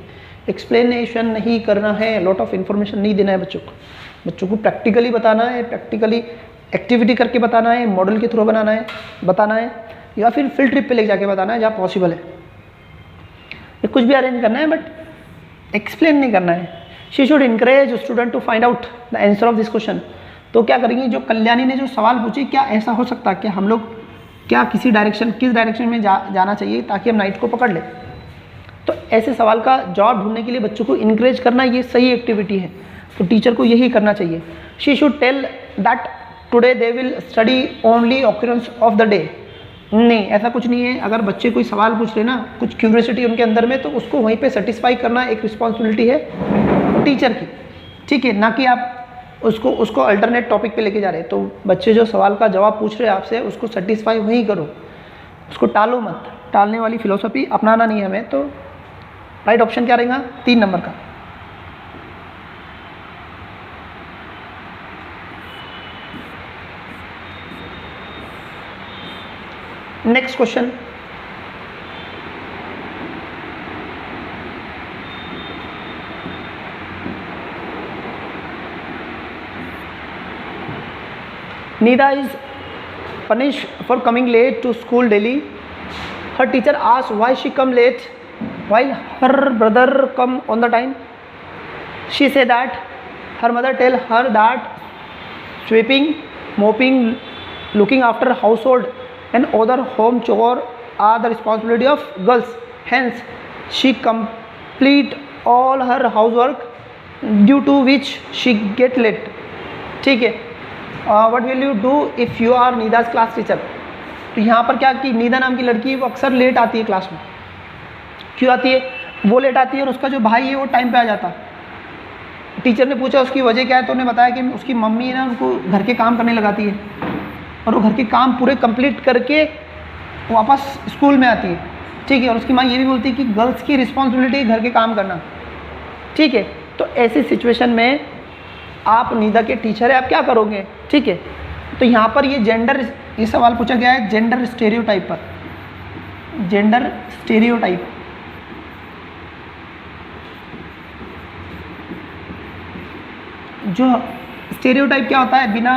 एक्सप्लेनेशन नहीं करना है, लॉट ऑफ इन्फॉर्मेशन नहीं देना है बच्चों को प्रैक्टिकली बताना है, प्रैक्टिकली एक्टिविटी करके बताना है, मॉडल के थ्रू बताना है या फिर फील्ड ट्रिप पे ले जाके बताना है जहाँ पॉसिबल है। ये कुछ भी अरेंज करना है बट एक्सप्लेन नहीं करना है। She should encourage student to find out the answer of this question. तो क्या करेंगे, जो कल्याणी ने जो सवाल पूछे, क्या ऐसा हो सकता है कि हम लोग क्या किस डायरेक्शन में जाना चाहिए ताकि हम नाइट को पकड़ लें? तो ऐसे सवाल का जवाब ढूंढने के लिए बच्चों को इनकरेज करना ये सही एक्टिविटी है, तो टीचर को यही करना चाहिए। She should tell that today they will study only occurrence of the day. नहीं, ऐसा कुछ नहीं है। अगर बच्चे कोई सवाल पूछ रहे ना, कुछ क्यूरियोसिटी उनके अंदर में, तो उसको वहीं पे सेटिस्फाई करना एक रिस्पॉन्सिबिलिटी है टीचर की। ठीक है, ना कि आप उसको अल्टरनेट टॉपिक पे लेके जा रहे हैं। तो बच्चे जो सवाल का जवाब पूछ रहे हैं आपसे, उसको सेटिस्फाई वहीं करो, उसको टालो मत। टालने वाली फिलोसफी अपनाना नहीं है हमें। तो राइट ऑप्शन क्या रहेगा? 3 नंबर का। Next question, Nida is punished for coming late to school daily. Her teacher asked why she come late while her brother come on the time. She said that her mother tell her that sweeping, mopping, looking after household and other home chore are the responsibility of girls. Hence, she complete all her housework, due to which she get late. ठीक है, what will you do if you are Nida's class teacher? तो यहाँ पर क्या कि नीदा नाम की लड़की वो अक्सर लेट आती है क्लास में। क्यों आती है? वो लेट आती है और उसका जो भाई है वो टाइम पे आ जाता। टीचर ने पूछा उसकी वजह क्या है, तो उन्होंने बताया कि उसकी मम्मी है ना, उनको घर के काम करने लगाती है और वो घर के काम पूरे कंप्लीट करके वापस स्कूल में आती है। ठीक है, और उसकी माँ ये भी बोलती है कि गर्ल्स की रिस्पॉन्सिबिलिटी है घर के काम करना। ठीक है, तो ऐसी सिचुएशन में आप नीदा के टीचर है, आप क्या करोगे? ठीक है, तो यहाँ पर ये सवाल पूछा गया है जेंडर स्टेरियोटाइप पर। जेंडर स्टेरियोटाइप, जो स्टेरियोटाइप क्या होता है? बिना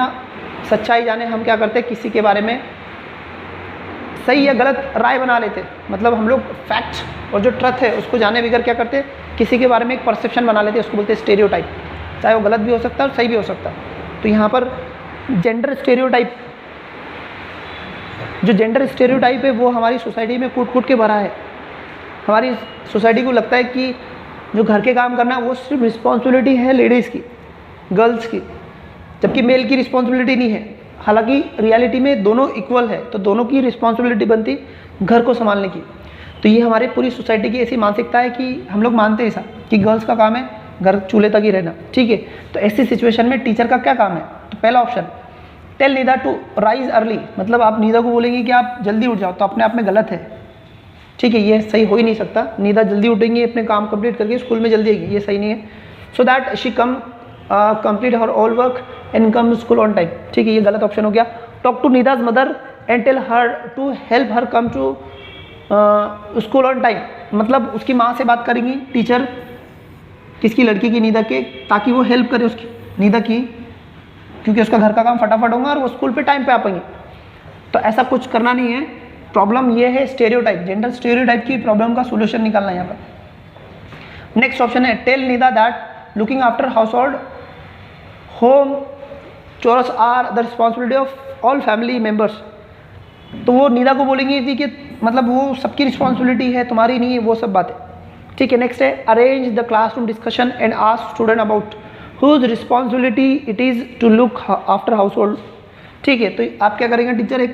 सच्चाई जाने हम क्या करते हैं, किसी के बारे में सही या गलत राय बना लेते। मतलब हम लोग फैक्ट और जो ट्रुथ है उसको जाने बगैर क्या करते हैं, किसी के बारे में एक परसेप्शन बना लेते हैं, उसको बोलते हैं स्टेरियोटाइप। चाहे वो गलत भी हो सकता है और सही भी हो सकता है। तो यहाँ पर जेंडर स्टेरियोटाइप जो जेंडर स्टेरियोटाइप है वो हमारी सोसाइटी में कूट कूट के भरा है। हमारी सोसाइटी को लगता है कि जो घर के काम करना वो सिर्फ रिस्पॉन्सिबिलिटी है लेडीज़ की, गर्ल्स की, जबकि मेल की रिस्पॉन्सिबिलिटी नहीं है। हालांकि रियलिटी में दोनों इक्वल है, तो दोनों की रिस्पॉन्सिबिलिटी बनती घर को संभालने की। तो ये हमारी पूरी सोसाइटी की ऐसी मानसिकता है कि हम लोग मानते हैं ऐसा कि गर्ल्स का काम है घर चूल्हे तक ही रहना, ठीक है। तो ऐसी सिचुएशन में टीचर का क्या काम है? तो पहला option, tell Nida to rise early, मतलब आप नीदा को बोलेंगे कि आप जल्दी उठ जाओ, तो अपने आप में गलत है, ठीक है, ये सही हो ही नहीं सकता। नीदा जल्दी उठेंगे, अपने काम कंप्लीट करके स्कूल में जल्दी आएगी, ये सही नहीं है। So that she come complete her all work and come school on time, ठीक है, ये गलत ऑप्शन हो गया। Talk to Nida's mother and tell her to help her come to school on time, मतलब उसकी माँ से बात करेंगी टीचर, किसकी, लड़की की, नीदा के, ताकि वो हेल्प करे उसकी नीदा की, क्योंकि उसका घर का काम फटाफट होगा और वो स्कूल पे टाइम पे आ पाएंगे। तो ऐसा कुछ करना नहीं है। प्रॉब्लम ये है स्टेरियोटाइप, जेंडर स्टेरियोटाइप की प्रॉब्लम का सोल्यूशन निकालना है यहाँ पर। नेक्स्ट ऑप्शन है tell Nida that looking after house hold home chores are the responsibility of all family members. तो वो नीदा को बोलेंगे थी कि मतलब वो सबकी रिस्पॉन्सिबिलिटी है, तुम्हारी नहीं है, वो सब बातें, ठीक है। नेक्स्ट है arrange the classroom discussion and ask student about whose responsibility it is to look after house hold, ठीक है। तो आप क्या करेंगे, टीचर एक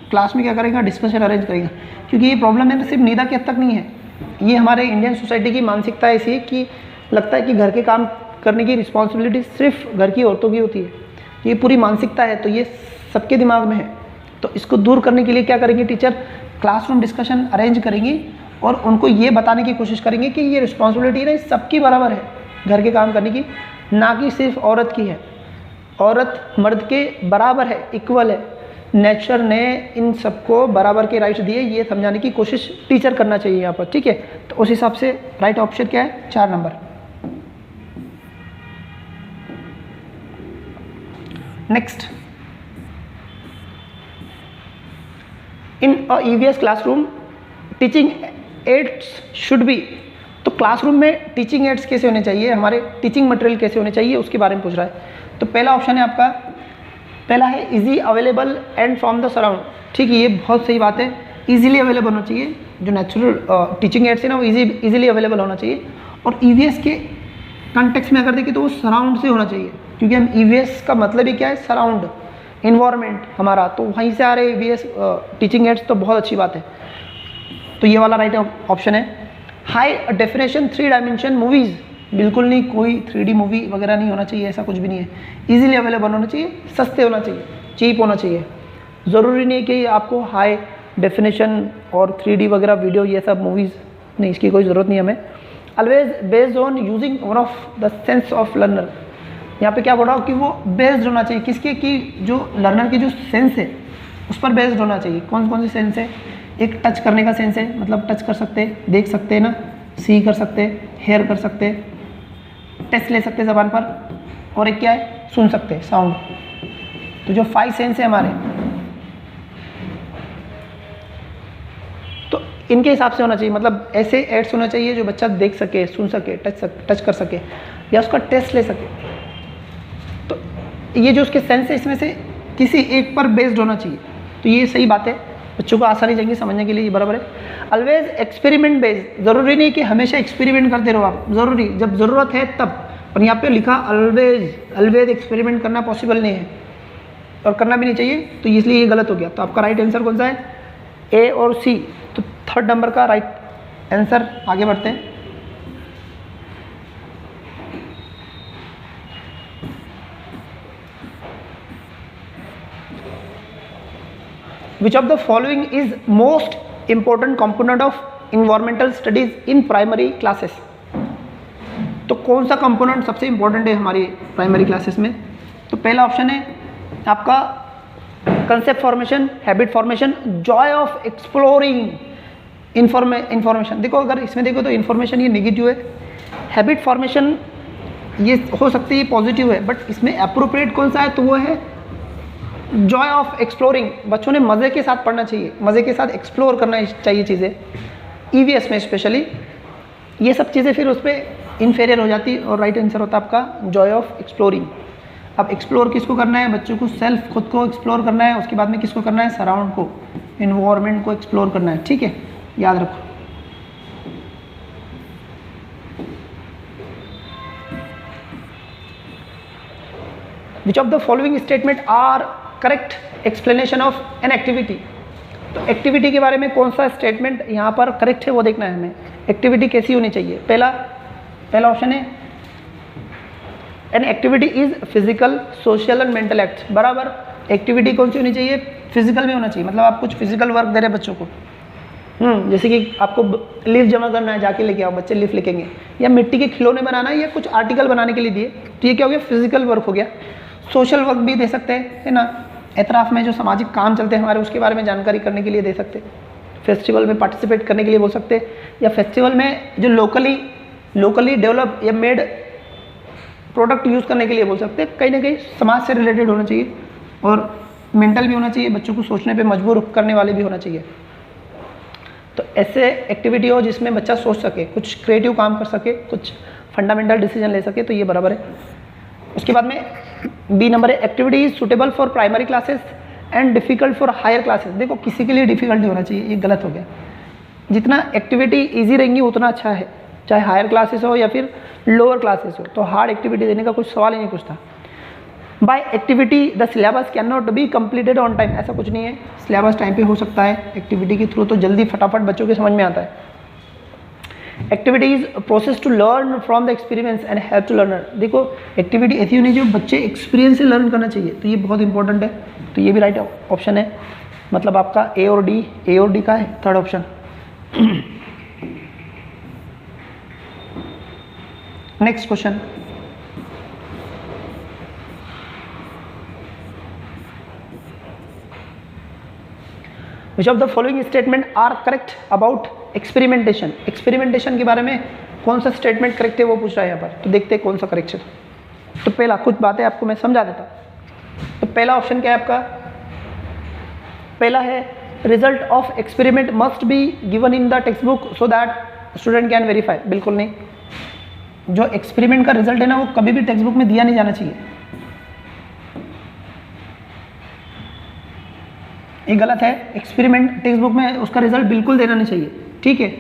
क्लास में क्या करेगा, डिस्कशन अरेंज करेगा, क्योंकि ये प्रॉब्लम है सिर्फ नीदा के हद तक नहीं है, ये हमारे इंडियन सोसाइटी की मानसिकता ऐसी है कि लगता है कि घर के काम करने की रिस्पॉन्सिबिलिटी सिर्फ घर की औरतों की होती है, ये पूरी मानसिकता है, तो ये सबके दिमाग में है। तो इसको दूर करने के लिए क्या करेंगे टीचर, क्लासरूम डिस्कशन अरेंज करेंगी और उनको ये बताने की कोशिश करेंगे कि ये रिस्पॉन्सिबिलिटी ना सबकी बराबर है घर के काम करने की, ना कि सिर्फ औरत की है। औरत मर्द के बराबर है, इक्वल है, नेचर ने इन सबको बराबर के राइट्स दिए, ये समझाने की कोशिश टीचर करना चाहिए यहाँ पर, ठीक है। तो उस हिसाब से राइट ऑप्शन क्या है, 4 number. Next, in a EVS classroom teaching ads should be, तो क्लासरूम में टीचिंग एड्स कैसे होने चाहिए, हमारे टीचिंग मटेरियल कैसे होने चाहिए, उसके बारे में पूछ रहा है। तो पहला ऑप्शन है आपका, पहला है easy available and from the surround, ठीक है, ये बहुत सही बात है, इजीली अवेलेबल होना चाहिए, जो नेचुरल टीचिंग एड्स है ना वो इजीली अवेलेबल होना चाहिए। और ईवीएस के कंटेक्स्ट में अगर देखें तो वो सराउंड से होना चाहिए, क्योंकि हम ईवीएस का मतलब ही क्या है, सराउंड, इन्वायरमेंट हमारा, तो वहीं से आ रहे ईवीएस टीचिंग एड्स, तो बहुत अच्छी बात है। तो ये वाला राइट ऑप्शन है। हाई डेफिनेशन 3 डायमेंशन मूवीज़, बिल्कुल नहीं, कोई 3D मूवी वगैरह नहीं होना चाहिए, ऐसा कुछ भी नहीं है। इजीली अवेलेबल होना चाहिए, सस्ते होना चाहिए, चीप होना चाहिए। ज़रूरी नहीं कि आपको हाई डेफिनेशन और 3D वगैरह वीडियो ये सब मूवीज़, नहीं, इसकी कोई ज़रूरत नहीं हमें। Always based on using one of the sense of learner, यहाँ पे क्या बोल रहा हूँ कि वो बेस्ड होना चाहिए किसके, कि जो लर्नर की जो सेंस है उस पर बेस्ड होना चाहिए। कौन कौन से सेंस है, एक टच करने का सेंस है, मतलब टच कर सकते हैं, देख सकते हैं ना, सी कर सकते हैं, हेयर कर सकते हैं, टेस्ट ले सकते हैं ज़बान पर, और एक क्या है, सुन सकते हैं, साउंड। तो जो 5 सेंस है हमारे, तो इनके हिसाब से होना चाहिए, मतलब ऐसे एड्स होना चाहिए जो बच्चा देख सके, सुन सके, टच कर सके या उसका टेस्ट ले सके। तो ये जो उसके सेंस है इसमें से किसी एक पर बेस्ड होना चाहिए, तो ये सही बात है, बच्चों को आसानी जाएंगी समझने के लिए, ये बराबर है। ऑलवेज एक्सपेरिमेंट बेस्ड, ज़रूरी नहीं कि हमेशा एक्सपेरिमेंट करते रहो आप, ज़रूरी जब ज़रूरत है तब, पर यहाँ पे लिखा ऑलवेज एक्सपेरिमेंट करना पॉसिबल नहीं है और करना भी नहीं चाहिए, तो इसलिए ये गलत हो गया। तो आपका राइट आंसर कौन सा है, ए और सी। तो 3rd नंबर का राइट आंसर। आगे बढ़ते हैं। Which of the following is most important component of environmental studies in primary classes? तो कौन सा कंपोनेंट सबसे इंपॉर्टेंट है हमारी प्राइमरी क्लासेस में? तो पहला ऑप्शन है आपका concept formation, habit formation, Joy of exploring information. देखो अगर इसमें देखो तो इंफॉर्मेशन ये नेगेटिव है, हैबिट फॉर्मेशन ये हो सकती है पॉजिटिव है, बट इसमें अप्रोप्रिएट कौन सा है, तो वो है जॉय ऑफ एक्सप्लोरिंग। बच्चों ने मज़े के साथ पढ़ना चाहिए, मज़े के साथ एक्सप्लोर करना चाहिए चीज़ें, ईवीएस में स्पेशली। ये सब चीज़ें फिर उस पर इन्फेरियर हो जाती और राइट आंसर होता है आपका जॉय ऑफ एक्सप्लोरिंग। अब एक्सप्लोर किसको करना है? बच्चों को सेल्फ, खुद को एक्सप्लोर करना है, उसके बाद में किसको करना है? सराउंड को, इन्वायरमेंट को एक्सप्लोर करना है, ठीक है, याद रखो। Which of the following statement are correct explanation of an activity? तो एक्टिविटी के बारे में कौन सा स्टेटमेंट यहाँ पर करेक्ट है वो देखना है हमें। एक्टिविटी कैसी होनी चाहिए? पहला ऑप्शन है an activity is physical, social and mental act. बराबर। एक्टिविटी कौन सी होनी चाहिए? फिजिकल में होना चाहिए, मतलब आप कुछ फिजिकल वर्क दे रहे हैं बच्चों को। जैसे कि आपको लीफ जमा करना है, जाके लेके आओ, बच्चे लीफ लिखेंगे, या मिट्टी के खिलौने बनाना है, या कुछ आर्टिकल बनाने के लिए दिए, तो ये क्या हो गया? फिजिकल वर्क हो गया। सोशल वर्क भी दे सकते हैं, है ना, एतराफ़ में जो सामाजिक काम चलते हैं हमारे, उसके बारे में जानकारी करने के लिए दे सकते हैं। फेस्टिवल में पार्टिसिपेट करने के लिए बोल सकते हैं, या फेस्टिवल में जो लोकली डेवलप या मेड प्रोडक्ट यूज़ करने के लिए बोल सकते हैं। कहीं ना कहीं समाज से रिलेटेड होना चाहिए, और मेंटल भी होना चाहिए, बच्चों को सोचने पे मजबूर करने वाले भी होना चाहिए। तो ऐसे एक्टिविटी हो जिसमें बच्चा सोच सके, कुछ क्रिएटिव काम कर सके, कुछ फंडामेंटल डिसीजन ले सके, तो ये बराबर है। उसके बाद में बी नंबर है activity is suitable for primary classes and difficult for higher classes. देखो किसी के लिए डिफिकल्ट नहीं होना चाहिए, ये गलत हो गया। जितना एक्टिविटी इजी रहेंगी उतना अच्छा है, चाहे हायर क्लासेस हो या फिर लोअर क्लासेस हो। तो हार्ड एक्टिविटी देने का कुछ सवाल ही नहीं पूछता। By activity the syllabus can not be completed on time, ऐसा कुछ नहीं है, सिलेबस टाइम पे हो सकता है। एक्टिविटी के थ्रू तो जल्दी फटाफट बच्चों के समझ में आता है। Activity is process to learn from the experience and help to learner. देखो एक्टिविटी ऐसी होनी चाहिए बच्चे एक्सपीरियंस से लर्न करना चाहिए, तो ये बहुत इंपॉर्टेंट है। तो ये भी राइट ऑप्शन है, मतलब आपका ए और डी का है third option. Next question, which of the following statement are correct about experimentation? Experimentation के बारे में कौन सा स्टेटमेंट करेक्ट है वो पूछ रहा है यहाँ पर, तो देखते हैं कौन सा करेक्ट है। तो पहला, कुछ बातें आपको मैं समझा देता हूँ। तो पहला ऑप्शन क्या है आपका? पहला है result of experiment must B given in the text book so that student can verify. बिल्कुल नहीं, जो एक्सपेरिमेंट का रिजल्ट है ना वो कभी भी टेक्स्ट बुक में दिया नहीं जाना चाहिए, ये गलत है। एक्सपेरिमेंट टेक्स्ट बुक में उसका रिजल्ट बिल्कुल देना नहीं चाहिए, ठीक है,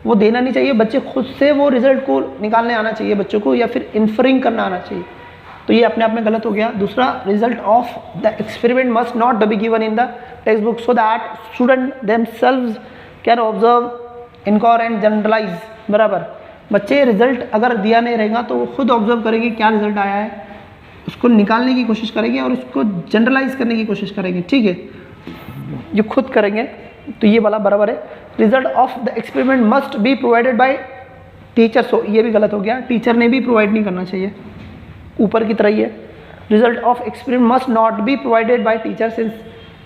वो देना नहीं चाहिए। बच्चे खुद से वो रिजल्ट को निकालने आना चाहिए बच्चों को, या फिर इन्फरिंग करना आना चाहिए। तो ये अपने आप में गलत हो गया। दूसरा, result of the experiment must not be given in the text book so that student themselves can observe, infer and generalise. बराबर। बच्चे रिजल्ट अगर दिया नहीं रहेगा तो वो खुद ऑब्जर्व करेंगे क्या रिजल्ट आया है, उसको निकालने की कोशिश करेंगे और उसको जनरलाइज करने की कोशिश करेंगे, ठीक है, जो खुद करेंगे। तो ये वाला बराबर है। Result of the experiment must be provided by teacher, so ये भी गलत हो गया, टीचर ने भी प्रोवाइड नहीं करना चाहिए, ऊपर की तरह ही है। Result of experiment must not be provided by teacher since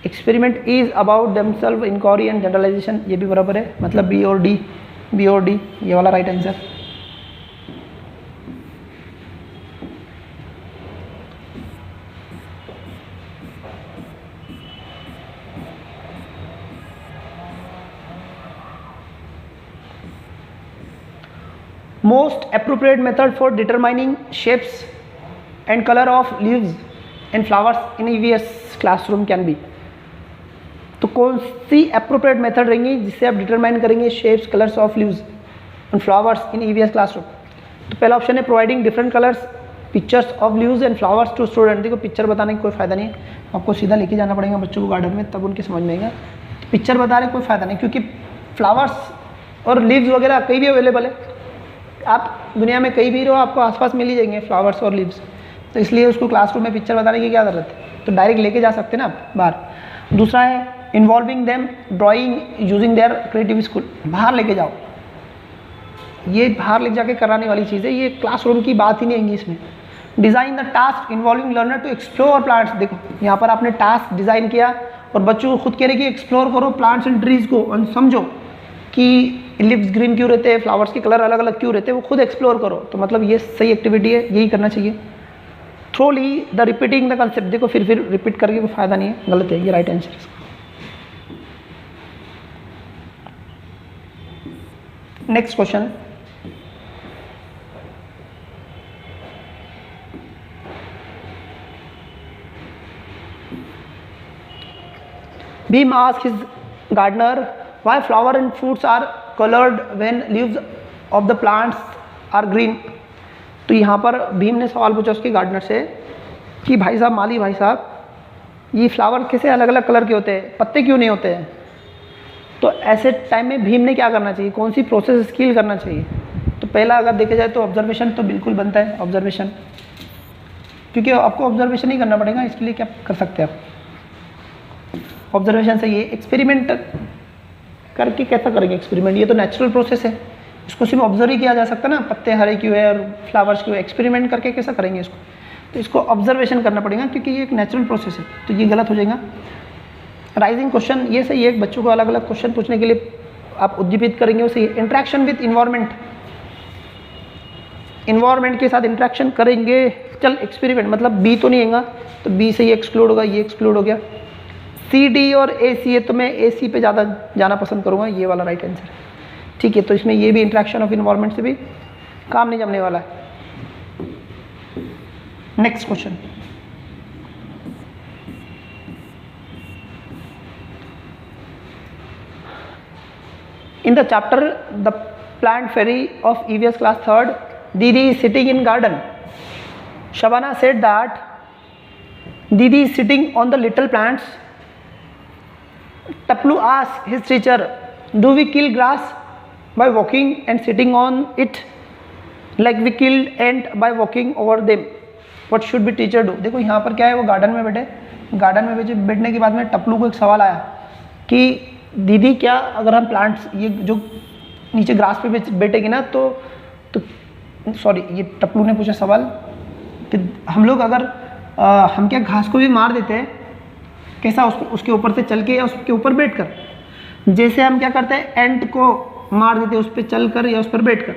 experiment is about themself, inquiry and generalisation, ये भी बराबर है, मतलब बी और डी ये वाला right answer. Most appropriate method for determining shapes and color of leaves and flowers in EVS classroom can be। तो कौन सी appropriate method रहेंगी जिससे आप डिटरमाइन करेंगे shapes, colours of leaves and flowers in EVS classroom? तो पहला ऑप्शन है providing different colours pictures of leaves and flowers to student. देखो पिक्चर बताने का कोई फायदा नहीं है, आपको सीधा लेके जाना पड़ेगा बच्चों को गार्डन में, तब उनके समझ में आएगा। पिक्चर बता रहे कोई फायदा नहीं, क्योंकि फ्लावर्स और लीव्स वगैरह कहीं भी अवेलेबल है, आप दुनिया में कहीं भी रहो आपको आसपास मिल ही जाएंगे फ्लावर्स और लीव्स, तो इसलिए उसको क्लासरूम में पिक्चर बताने की क्या ज़रूरत है, तो डायरेक्ट लेके जा सकते हैं ना आप बाहर। दूसरा है involving them drawing using their creative school, बाहर लेके जाओ, ये बाहर लेके जाके कराने वाली चीज़ है, ये क्लासरूम की बात ही नहीं आएंगी इसमें। Design the task involving learner to explore plants, देखो यहाँ पर आपने टास्क डिज़ाइन किया और बच्चों को खुद कह रहे कि एक्सप्लोर करो प्लांट्स एंड ट्रीज़ को, और समझो कि लिव्स ग्रीन क्यों रहते हैं, फ्लावर्स के कलर अलग अलग क्यों रहते हैं, वो खुद एक्सप्लोर करो। तो मतलब ये सही एक्टिविटी है, यही करना चाहिए। Thoroughly the repeating the concept, देखो फिर रिपीट करके कोई फायदा नहीं है, गलत है, ये राइट आंसर है। Next question, Bhim asked his gardener why flower and fruits are coloured when leaves of the plants are green. तो यहाँ पर भीम ने सवाल पूछा उसके गार्डनर से कि भाई साहब, माली भाई साहब, ये फ्लावर कैसे अलग अलग कलर के होते हैं, पत्ते क्यों नहीं होते हैं? तो ऐसे टाइम में भीम ने क्या करना चाहिए, कौन सी प्रोसेस स्किल करना चाहिए? तो पहला अगर देखा जाए तो ऑब्जर्वेशन तो बिल्कुल बनता है, ऑब्जर्वेशन, क्योंकि आपको ऑब्जर्वेशन ही करना पड़ेगा, इसके लिए क्या कर सकते हैं आप? ऑब्जर्वेशन से ये एक्सपेरिमेंट करके कैसा करेंगे एक्सपेरिमेंट? ये तो नेचुरल प्रोसेस है, इसको सिर्फ ऑब्जर्व ही किया जा सकता है ना, पत्ते हरे क्यों है और फ्लावर्स क्यों, एक्सपेरिमेंट करके कैसा करेंगे इसको? तो इसको ऑब्जर्वेशन करना पड़ेगा, क्योंकि ये एक नेचुरल प्रोसेस है, तो ये गलत हो जाएगा। राइजिंग क्वेश्चन, ये सही है, बच्चों को अलग अलग क्वेश्चन पूछने के लिए आप उद्दीपित करेंगे, वो सही है। इंटरेक्शन विद इन्वायरमेंट, इन्वायरमेंट के साथ इंटरेक्शन करेंगे, चल एक्सपेरिमेंट मतलब बी तो नहीं आएगा, तो बी से ये एक्सक्लूड होगा, ये एक्सक्लूड हो गया। सी डी और ए सी है, तो मैं ए सी पे ज़्यादा जाना पसंद करूँगा, ये वाला राइट आंसर है। ठीक है, तो इसमें ये भी इंटरेक्शन ऑफ इन्वायरमेंट से भी काम नहीं जमने वाला है। Next question, in the chapter the plant fairy of EVS class 3rd, Didi is sitting in garden. Shabana said that Didi is sitting on the little plants. Taplu asked his teacher, do we kill grass by walking and sitting on it like we killed ant by walking over them? What should be teacher do? देखो यहाँ पर क्या है, वो गार्डन में बैठे, गार्डन में बैठने के बाद में टपलू को एक सवाल आया कि दीदी क्या अगर हम प्लांट्स ये जो नीचे ग्रास पे बैठेगी ना तो सॉरी, ये टपलू ने पूछा सवाल कि हम लोग अगर हम क्या घास को भी मार देते हैं, कैसा उसके ऊपर से चल के या उसके ऊपर बैठकर, जैसे हम क्या करते हैं एंट को मार देते हैं उस पर चल कर या उस पर बैठ कर,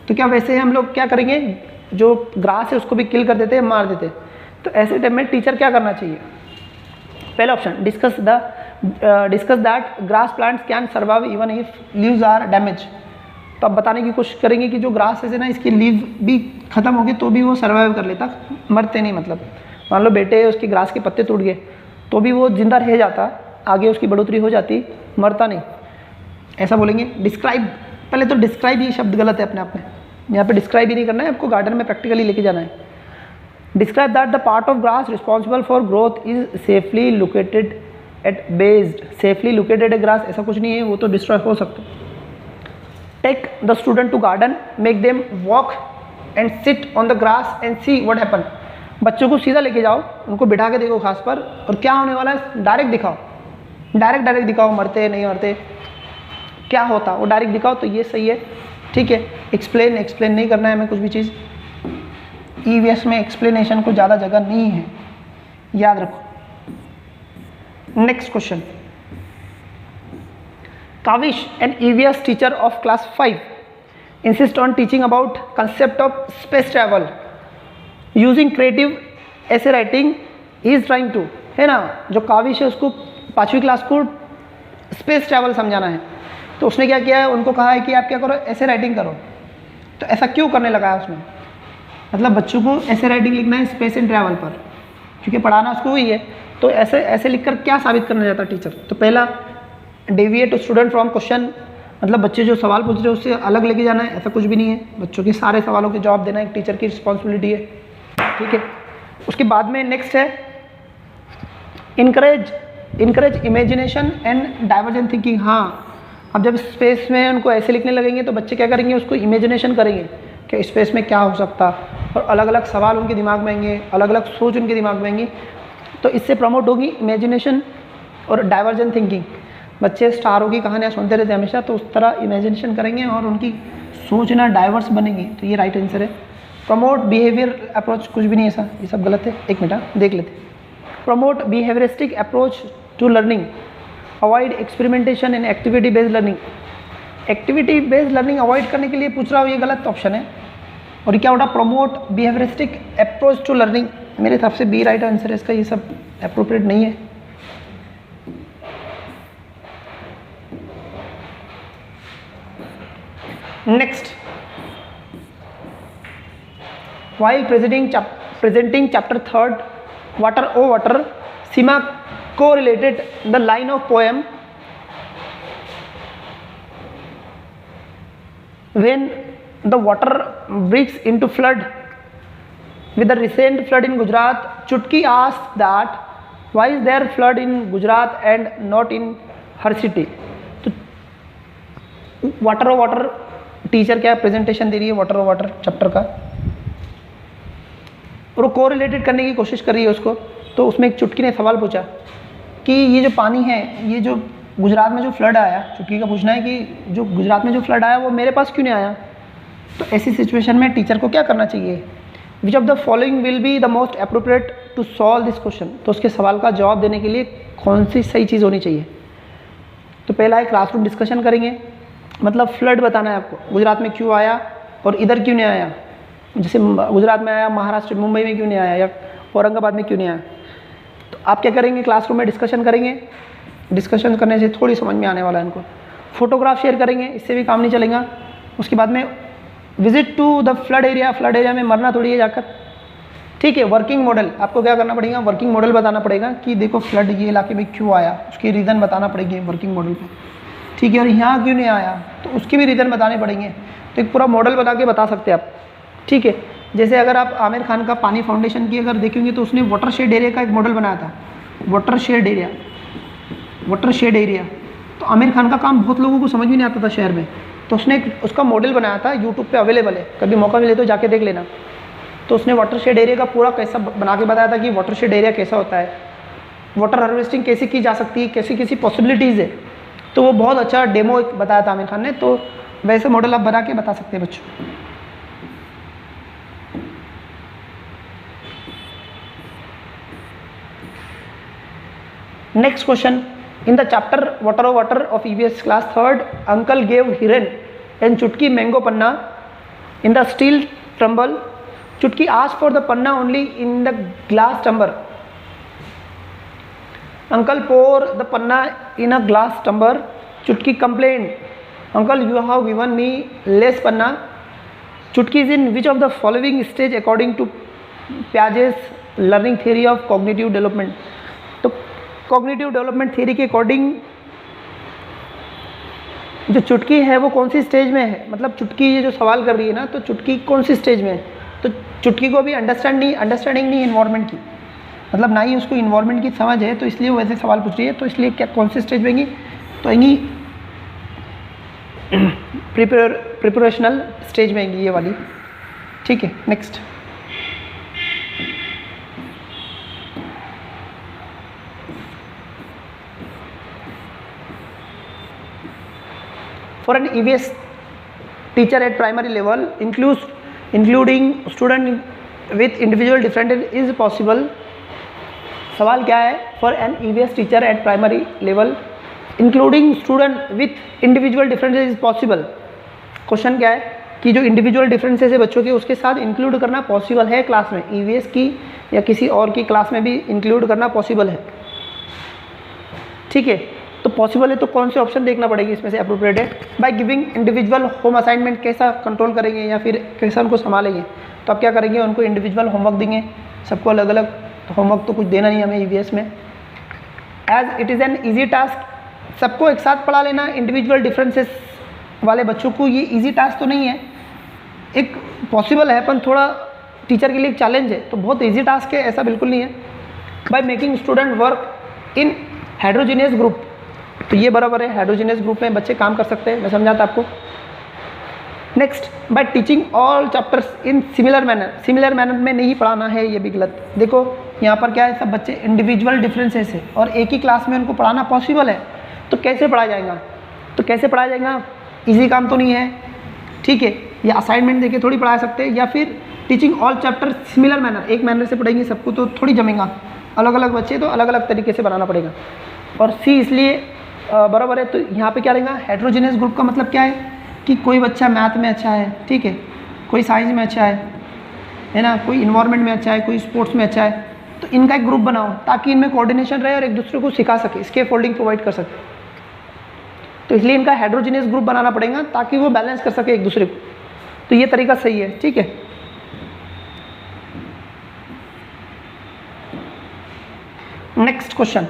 तो क्या वैसे हम लोग क्या करेंगे, जो ग्रास है उसको भी किल कर देते हैं, मार देते हैं। तो ऐसे टाइम में टीचर क्या करना चाहिए? पहला option, discuss that grass plants can survive even if leaves are damage. तो आप बताने की कोशिश करेंगे कि जो ग्रास है ना, इसकी लीव भी खत्म हो गए तो भी वो सर्वाइव कर लेता, मरते नहीं। मतलब मान लो बेटे उसके ग्रास के पत्ते टूट गए तो भी वो जिंदा रह जाता, आगे उसकी बढ़ोतरी हो जाती, मरता नहीं, ऐसा बोलेंगे। डिस्क्राइब, पहले तो डिस्क्राइब ये शब्द गलत है अपने आप में, यहाँ पे डिस्क्राइब ही नहीं करना है, आपको गार्डन में प्रैक्टिकली लेके जाना है। Describe that the part of grass responsible for growth is safely located at based. Safely located है ग्रास, ऐसा कुछ नहीं है, वो तो डिस्ट्रॉय हो सकता है। Take the student to garden, make them walk and sit on the grass and see what happen. बच्चों को सीधा लेके जाओ, उनको बिठा के देखो घास पर, और क्या होने वाला है डायरेक्ट दिखाओ, डायरेक्ट दिखाओ, मरते नहीं मरते, क्या होता वो डायरेक्ट दिखाओ, तो ये सही है। ठीक है, एक्सप्लेन नहीं करना है हमें कुछ भी चीज़, ईवीएस में एक्सप्लेनेशन को ज़्यादा जगह नहीं है, याद रखो। Next question, Kavish an EVS teacher of class 5 insist on teaching about concept of space travel using creative ऐसे writing he is trying to, है ना, जो काविश है उसको 5वीं क्लास को स्पेस ट्रैवल समझाना है, तो उसने क्या किया है, उनको कहा है कि आप क्या करो, ऐसे राइटिंग करो। तो ऐसा क्यों करने लगा है उसने, मतलब बच्चों को ऐसे राइटिंग लिखना है स्पेस एंड ट्रैवल पर, क्योंकि पढ़ाना उसको हुई है, तो ऐसे लिखकर क्या साबित करना चाहता टीचर? तो पहला, डेविएट स्टूडेंट फ्रॉम क्वेश्चन, मतलब बच्चे जो सवाल पूछ रहे हैं उससे अलग लेके जाना है, ऐसा कुछ भी नहीं है, बच्चों के सारे सवालों के जवाब देना एक टीचर की रिस्पॉन्सिबिलिटी है। ठीक है, उसके बाद में नेक्स्ट है encourage imagination and divergent thinking. हाँ, अब जब स्पेस में उनको ऐसे लिखने लगेंगे तो बच्चे क्या करेंगे, उसको इमेजिनेशन करेंगे कि स्पेस में क्या हो सकता, और अलग अलग सवाल उनके दिमाग में आएंगे, अलग अलग सोच उनके दिमाग में आएंगी, तो इससे प्रमोट होगी इमेजिनेशन और डाइवर्जेंट थिंकिंग। बच्चे स्टारों की कहानियाँ सुनते रहते हैं हमेशा, तो उस तरह इमेजिनेशन करेंगे और उनकी सोच ना डाइवर्स बनेगी, तो ये राइट आंसर है। प्रमोट बिहेवियर अप्रोच, कुछ भी नहीं ऐसा, ये सब गलत है, एक मिनट देख लेते। Promote behaviouristic approach to learning, avoid experimentation and activity based learning. Activity based learning avoid करने के लिए पूछ रहा हूँ, ये गलत ऑप्शन है। और ये क्या होता, promote behaviouristic approach to learning, मेरे हिसाब से बी राइट आंसर है इसका, ये सब अप्रोप्रिएट नहीं है। Next, while presenting chapter 3rd, water, Seema correlated the line of poem when the water breaks into flood with the recent flood in Gujarat. Chutki asked that why is there flood in Gujarat and not in her city. तो वाटर टीचर क्या प्रेजेंटेशन दे रही है वाटर चैप्टर का, और वो कोरिलेटेड करने की कोशिश कर रही है उसको। तो उसमें एक चुटकी ने सवाल पूछा कि ये जो पानी है, ये जो गुजरात में जो फ्लड आया, चुटकी का पूछना है कि जो गुजरात में जो फ्लड आया वो मेरे पास क्यों नहीं आया। तो ऐसी सिचुएशन में टीचर को क्या करना चाहिए, which of the following will be the most appropriate to solve this question. तो उसके सवाल का जवाब देने के लिए कौन सी सही चीज़ होनी चाहिए। तो पहला है क्लासरूम डिस्कशन करेंगे, मतलब फ्लड बताना है आपको, गुजरात में क्यों आया और इधर क्यों नहीं आया। जैसे गुजरात में आया, महाराष्ट्र मुंबई में क्यों नहीं आया या औरंगाबाद में क्यों नहीं आया। तो आप क्या करेंगे, क्लासरूम में डिस्कशन करेंगे। डिस्कशन करने से थोड़ी समझ में आने वाला है इनको। फोटोग्राफ शेयर करेंगे, इससे भी काम नहीं चलेगा। उसके बाद में visit to the flood area में मरना थोड़ी है जाकर, ठीक है। वर्किंग मॉडल, आपको क्या करना पड़ेगा, वर्किंग मॉडल बताना पड़ेगा कि देखो फ्लड ये इलाके में क्यों आया, उसकी रीज़न बताना पड़ेगी वर्किंग मॉडल पे, ठीक है। और यहाँ क्यों नहीं आया तो उसकी भी रीज़न बताने पड़ेंगे। तो एक पूरा मॉडल बना के बता सकते हैं आप, ठीक है। जैसे अगर आप आमिर खान का पानी फाउंडेशन की अगर देखेंगे तो उसने वाटर शेड एरिया का एक मॉडल बनाया था, वाटर शेड एरिया। तो आमिर खान का काम बहुत लोगों को समझ भी नहीं आता था शहर में, तो उसने उसका मॉडल बनाया था, यूट्यूब पे अवेलेबल है, कभी मौका मिले तो जाके देख लेना। तो उसने वाटर शेड एरिया का पूरा कैसा बना के बताया था कि वाटर शेड एरिया कैसा होता है, वाटर हार्वेस्टिंग कैसे की जा सकती है, कैसी पॉसिबिलिटीज़ है। तो वो बहुत अच्छा डेमो बताया था आमिर खान ने। तो वैसे मॉडल आप बना के बता सकते हैं बच्चों। Next question, in the chapter water of EVS class 3rd, uncle gave Hiren and Chutki mango panna in the steel tumbler. Chutki asked for the panna only in the glass tumbler. Uncle poured the panna in a glass tumbler. Chutki complained, uncle, you have given me less panna. Chutki is in which of the following stage according to Piaget's learning theory of cognitive development. तो कॉग्निटिव डेवलपमेंट थ्योरी के अकॉर्डिंग जो चुटकी है वो कौन सी स्टेज में है, मतलब चुटकी ये जो सवाल कर रही है ना, तो चुटकी कौन सी स्टेज में है। तो चुटकी को भी अंडरस्टैंडिंग नहीं इन्वायरमेंट की, मतलब ना ही उसको इन्वायरमेंट की समझ है, तो इसलिए वो ऐसे सवाल पूछ रही है। तो इसलिए क्या कौन सी स्टेज में आएंगी, तो आएंगी प्रिपरेशनल स्टेज में आएंगी ये वाली, ठीक है। Next, for an EVS teacher at primary level including student with individual differences is possible. सवाल क्या है, for an EVS teacher at primary level including student with individual differences is possible. Question क्या है कि जो इंडिविजुअल डिफरेंसेस है बच्चों के, उसके साथ इंक्लूड करना पॉसिबल है क्लास में, EVS की या किसी और की क्लास में भी इंक्लूड करना पॉसिबल है, ठीक है। तो पॉसिबल है तो कौन से ऑप्शन देखना पड़ेगी इसमें से अप्रोप्रिएट है। By giving individual home assignment, कैसा कंट्रोल करेंगे या फिर कैसा उनको संभालेंगे। तो आप क्या करेंगे, उनको इंडिविजुअल होमवर्क देंगे, सबको अलग अलग होमवर्क तो कुछ देना नहीं हमें EVS में। As it is an easy task, सबको एक साथ पढ़ा लेना इंडिविजुअल डिफरेंसेस वाले बच्चों को, ये ईजी टास्क तो नहीं है, एक पॉसिबल है पर थोड़ा टीचर के लिए एक चैलेंज है, तो बहुत ईजी टास्क है ऐसा बिल्कुल नहीं है। By making student work in heterogeneous group, तो ये बराबर है, हेट्रोजीनियस ग्रुप में बच्चे काम कर सकते हैं, मैं समझाता आपको। Next, bye teaching all chapters in similar manner में नहीं पढ़ाना है, ये भी गलत। देखो यहाँ पर क्या है, सब बच्चे इंडिविजुअल डिफरेंसेस है और एक ही क्लास में उनको पढ़ाना पॉसिबल है, तो कैसे पढ़ाया जाएगा, ईजी काम तो नहीं है, ठीक है। या असाइनमेंट देके थोड़ी पढ़ा सकते हैं, या फिर teaching all chapter similar manner, एक मैनर से पढ़ेंगे सबको तो थोड़ी जमेगा, अलग अलग बच्चे तो अलग अलग तरीके से बनाना पड़ेगा। और सी इसलिए बराबर है, तो यहाँ पे क्या रहेगा, हेट्रोजीनियस ग्रुप का मतलब क्या है कि कोई बच्चा मैथ में अच्छा है, ठीक है, कोई साइंस में अच्छा है ना, कोई इन्वायरमेंट में अच्छा है, कोई स्पोर्ट्स में अच्छा है, तो इनका एक ग्रुप बनाओ ताकि इनमें कोऑर्डिनेशन रहे और एक दूसरे को सिखा सके, स्कैफोल्डिंग प्रोवाइड कर सके। तो इसलिए इनका हेट्रोजीनियस ग्रुप बनाना पड़ेगा ताकि वो बैलेंस कर सके एक दूसरे को, तो ये तरीका सही है, ठीक है। Next question,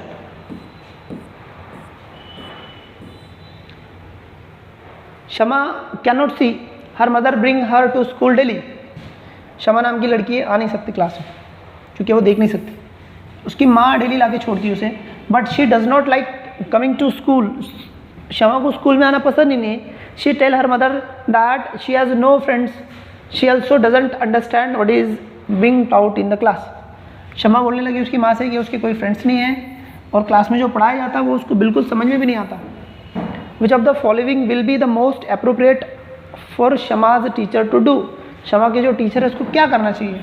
Shama can not see her mother bring her to school daily. Shama नाम की लड़की आ नहीं सकती क्लास में क्योंकि वो देख नहीं सकती, उसकी माँ डेली लाके छोड़ती है उसे, but she does not like coming to school. Shama को स्कूल में आना पसंद ही नहीं। She tell her mother that she has no friends, she also doesn't understand what is being taught in the class. Shama बोलने लगी उसकी माँ से कि उसके कोई फ्रेंड्स नहीं हैं और क्लास में जो पढ़ाया जाता है वो उसको बिल्कुल समझ में भी नहीं आता। Which of the following will be the most appropriate for Shama's teacher to do. Shama के जो टीचर है उसको क्या करना चाहिए?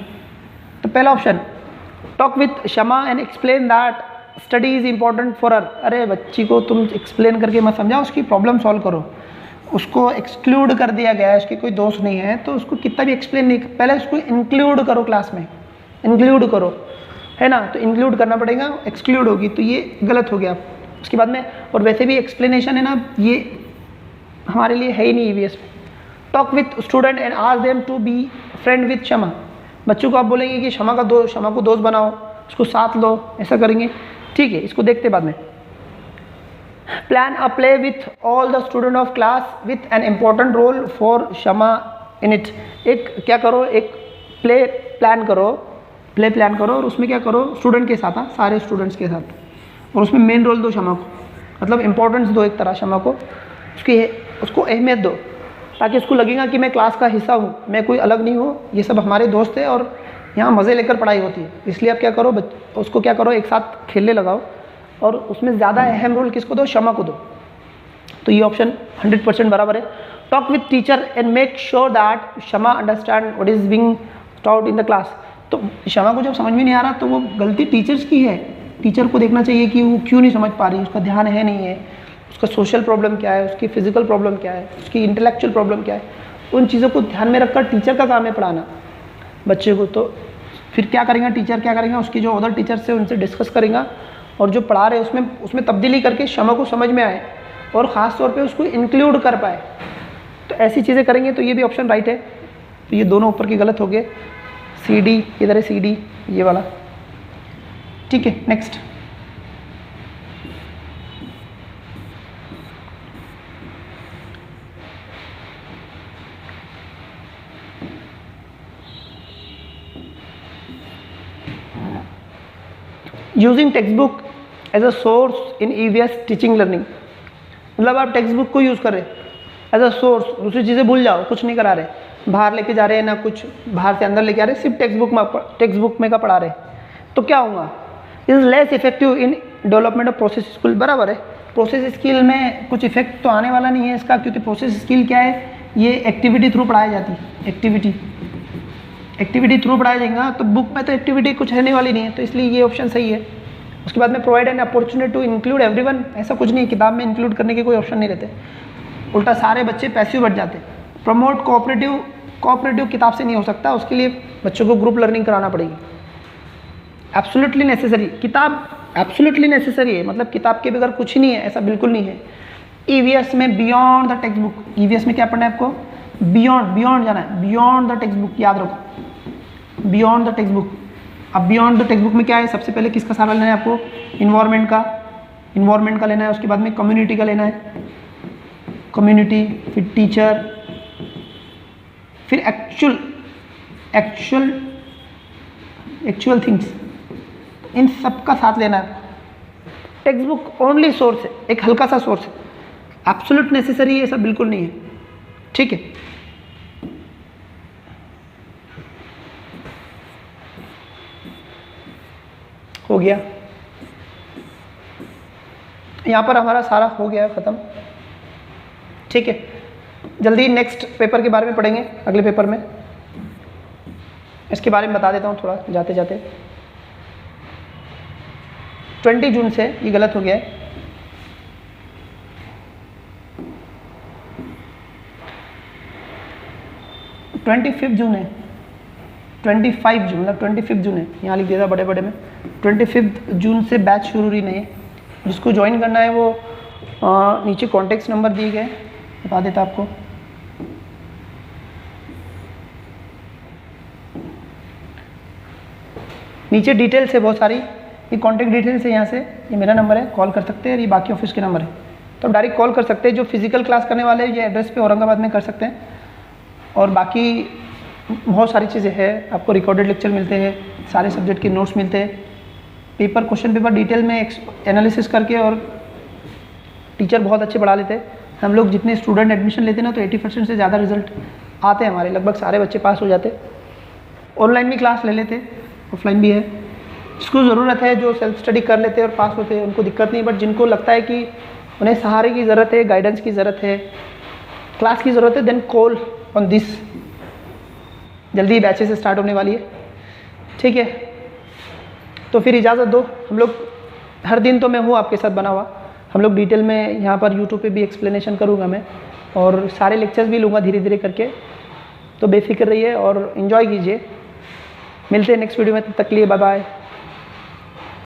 तो पहला option, talk with Shama and explain that study is important for her. अरे बच्ची को तुम एक्सप्लेन करके मत समझाओ, उसकी प्रॉब्लम सॉल्व करो। उसको एक्सक्लूड कर दिया गया है, उसके कोई दोस्त नहीं है, तो उसको कितना भी एक्सप्लेन नहीं, पहले उसको इंक्लूड करो क्लास में, इंक्लूड करो, है ना। तो इंक्लूड करना पड़ेगा, एक्सक्लूड होगी तो ये गलत हो गया। उसके बाद में, और वैसे भी एक्सप्लेनेशन है ना, ये हमारे लिए है ही नहीं ईवीएस में। Talk with student and ask them to be friend with Shama. बच्चों को आप बोलेंगे कि शमा को दोस्त बनाओ, उसको साथ लो, ऐसा करेंगे, ठीक है। इसको देखते बाद में। Plan a play with all the student of class with an important role for Shama in it. एक क्या करो, एक प्ले प्लान करो और उसमें क्या करो, स्टूडेंट के साथ, सारे स्टूडेंट्स के साथ, और उसमें मेन रोल दो शमा को, मतलब इंपॉर्टेंस दो एक तरह शमा को, उसको अहमियत दो, ताकि उसको लगेगा कि मैं क्लास का हिस्सा हूँ, मैं कोई अलग नहीं हूँ, ये सब हमारे दोस्त हैं और यहाँ मज़े लेकर पढ़ाई होती है। इसलिए आप क्या करो, उसको क्या करो, एक साथ खेलने लगाओ और उसमें ज़्यादा अहम रोल किसको दो, शमा को दो। तो ये ऑप्शन 100% बराबर है। Talk with teacher and make sure that Shama understand what is being taught in the class. तो शमा को जब समझ में नहीं आ रहा तो वो गलती टीचर्स की है। टीचर को देखना चाहिए कि वो क्यों नहीं समझ पा रही, उसका ध्यान है नहीं है, उसका सोशल प्रॉब्लम क्या है, उसकी फिजिकल प्रॉब्लम क्या है, उसकी इंटेलेक्चुअल प्रॉब्लम क्या है, उन चीज़ों को ध्यान में रखकर टीचर का काम है पढ़ाना बच्चे को। तो फिर क्या करेंगे टीचर, क्या करेंगे, उसकी जो अदर टीचर्स है उनसे डिस्कस करेगा और जो पढ़ा रहे उसमें तब्दीली करके शमा को समझ में आए और ख़ास तौर पे उसको इंक्लूड कर पाए। तो ऐसी चीज़ें करेंगे तो ये भी ऑप्शन राइट है। तो ये दोनों ऊपर के गलत हो गए। सी डी, इधर है सी डी, ये वाला, ठीक है। Next, using text book as a source in EVS teaching learning. मतलब आप टेक्स्ट बुक को यूज़ करें एज अ सोर्स, दूसरी चीज़ें भूल जाओ, कुछ नहीं करा रहे, बाहर लेके जा रहे हैं ना, कुछ बाहर से अंदर लेके आ रहे, सिर्फ टेक्स्ट बुक में का पढ़ा रहे, तो क्या होगा, is less effective in development of process skill. बराबर है, प्रोसेस स्किल में कुछ इफेक्ट तो आने वाला नहीं है इसका, क्योंकि प्रोसेस स्किल क्या है, ये एक्टिविटी थ्रू पढ़ाई जाती है। एक्टिविटी थ्रू पढ़ाया जाएगा, तो बुक में तो एक्टिविटी कुछ रहने वाली नहीं है, तो इसलिए ये ऑप्शन सही है। उसके बाद में provide an opportunity to include everyone, ऐसा कुछ नहीं, किताब में इंक्लूड करने के कोई ऑप्शन नहीं रहते, उल्टा सारे बच्चे पैसिव बढ़ जाते। प्रमोट कोऑपरेटिव किताब से नहीं हो सकता, उसके लिए बच्चों को ग्रुप लर्निंग कराना पड़ेगी। एब्सोल्युटली नेसेसरी, किताब एब्सोल्युटली नेसेसरी है, मतलब किताब के बगैर कुछ ही नहीं है, ऐसा बिल्कुल नहीं है। ईवीएस में beyond the text book, EVS में क्या पढ़ना है आपको, बियॉन्ड जाना है, बियॉन्ड द टेक्स्ट बुक, याद रखो, बियॉन्ड द टेक्स्ट बुक। अब बियॉन्ड द टेक्स्ट बुक में क्या है, सबसे पहले किसका सहारा लेना है आपको, इन्वायरमेंट का लेना है, उसके बाद में कम्युनिटी का लेना है, कम्युनिटी, फिर टीचर, फिर एक्चुअल थिंग्स, इन सब का साथ लेना है। टेक्स्ट बुक ओनली सोर्स है, एक हल्का सा सोर्स है, एब्सोल्यूट नेसेसरी है, ऐसा बिल्कुल नहीं है, ठीक है। हो गया, यहाँ पर हमारा सारा हो गया ख़त्म, ठीक है। जल्दी नेक्स्ट पेपर के बारे में पढ़ेंगे, अगले पेपर में इसके बारे में बता देता हूँ थोड़ा जाते जाते। 20 जून से, ये गलत हो गया है, 25 जून है, 25 जून, मतलब 25 जून है, यहाँ लिख दिया था बड़े बड़े में। 25 जून से बैच शुरू ही नहीं है, जिसको ज्वाइन करना है वो नीचे कॉन्टेक्ट नंबर दिए गए, बता देता आपको। नीचे डिटेल्स है बहुत सारी, ये कॉन्टैक्ट डिटेल्स है यहाँ से, ये मेरा नंबर है, कॉल कर सकते हैं, और ये बाकी ऑफिस के नंबर है, तो आप डायरेक्ट कॉल कर सकते हैं। जो फिजिकल क्लास करने वाले हैं ये एड्रेस पे औरंगाबाद में कर सकते हैं, और बाकी बहुत सारी चीज़ें हैं। आपको रिकॉर्डेड लेक्चर मिलते हैं, सारे सब्जेक्ट के नोट्स मिलते हैं, पेपर क्वेश्चन पेपर डिटेल में एनालिसिस करके, और टीचर बहुत अच्छे पढ़ा लेते हैं। हम लोग जितने स्टूडेंट एडमिशन लेते हैं ना, तो 80% से ज़्यादा रिजल्ट आते हैं हमारे, लगभग सारे बच्चे पास हो जाते। ऑनलाइन भी क्लास ले लेते, ऑफलाइन भी है। जिसको ज़रूरत है, जो सेल्फ स्टडी कर लेते हैं और पास होते हैं, उनको दिक्कत नहीं। बट जिनको लगता है कि उन्हें सहारे की ज़रूरत है, गाइडेंस की ज़रूरत है, क्लास की ज़रूरत है, देन कॉल ऑन दिस। जल्दी बैचेस स्टार्ट होने वाली है, ठीक है। तो फिर इजाज़त दो, हम लोग हर दिन तो मैं हूँ आपके साथ बना हुआ, हम लोग डिटेल में यहाँ पर यूट्यूब पे भी एक्सप्लेनेशन करूँगा मैं, और सारे लेक्चर्स भी लूँगा धीरे धीरे करके। तो बेफिक्र रहिए और इन्जॉय कीजिए। मिलते हैं नेक्स्ट वीडियो में, तब तक के लिए बाय बाय।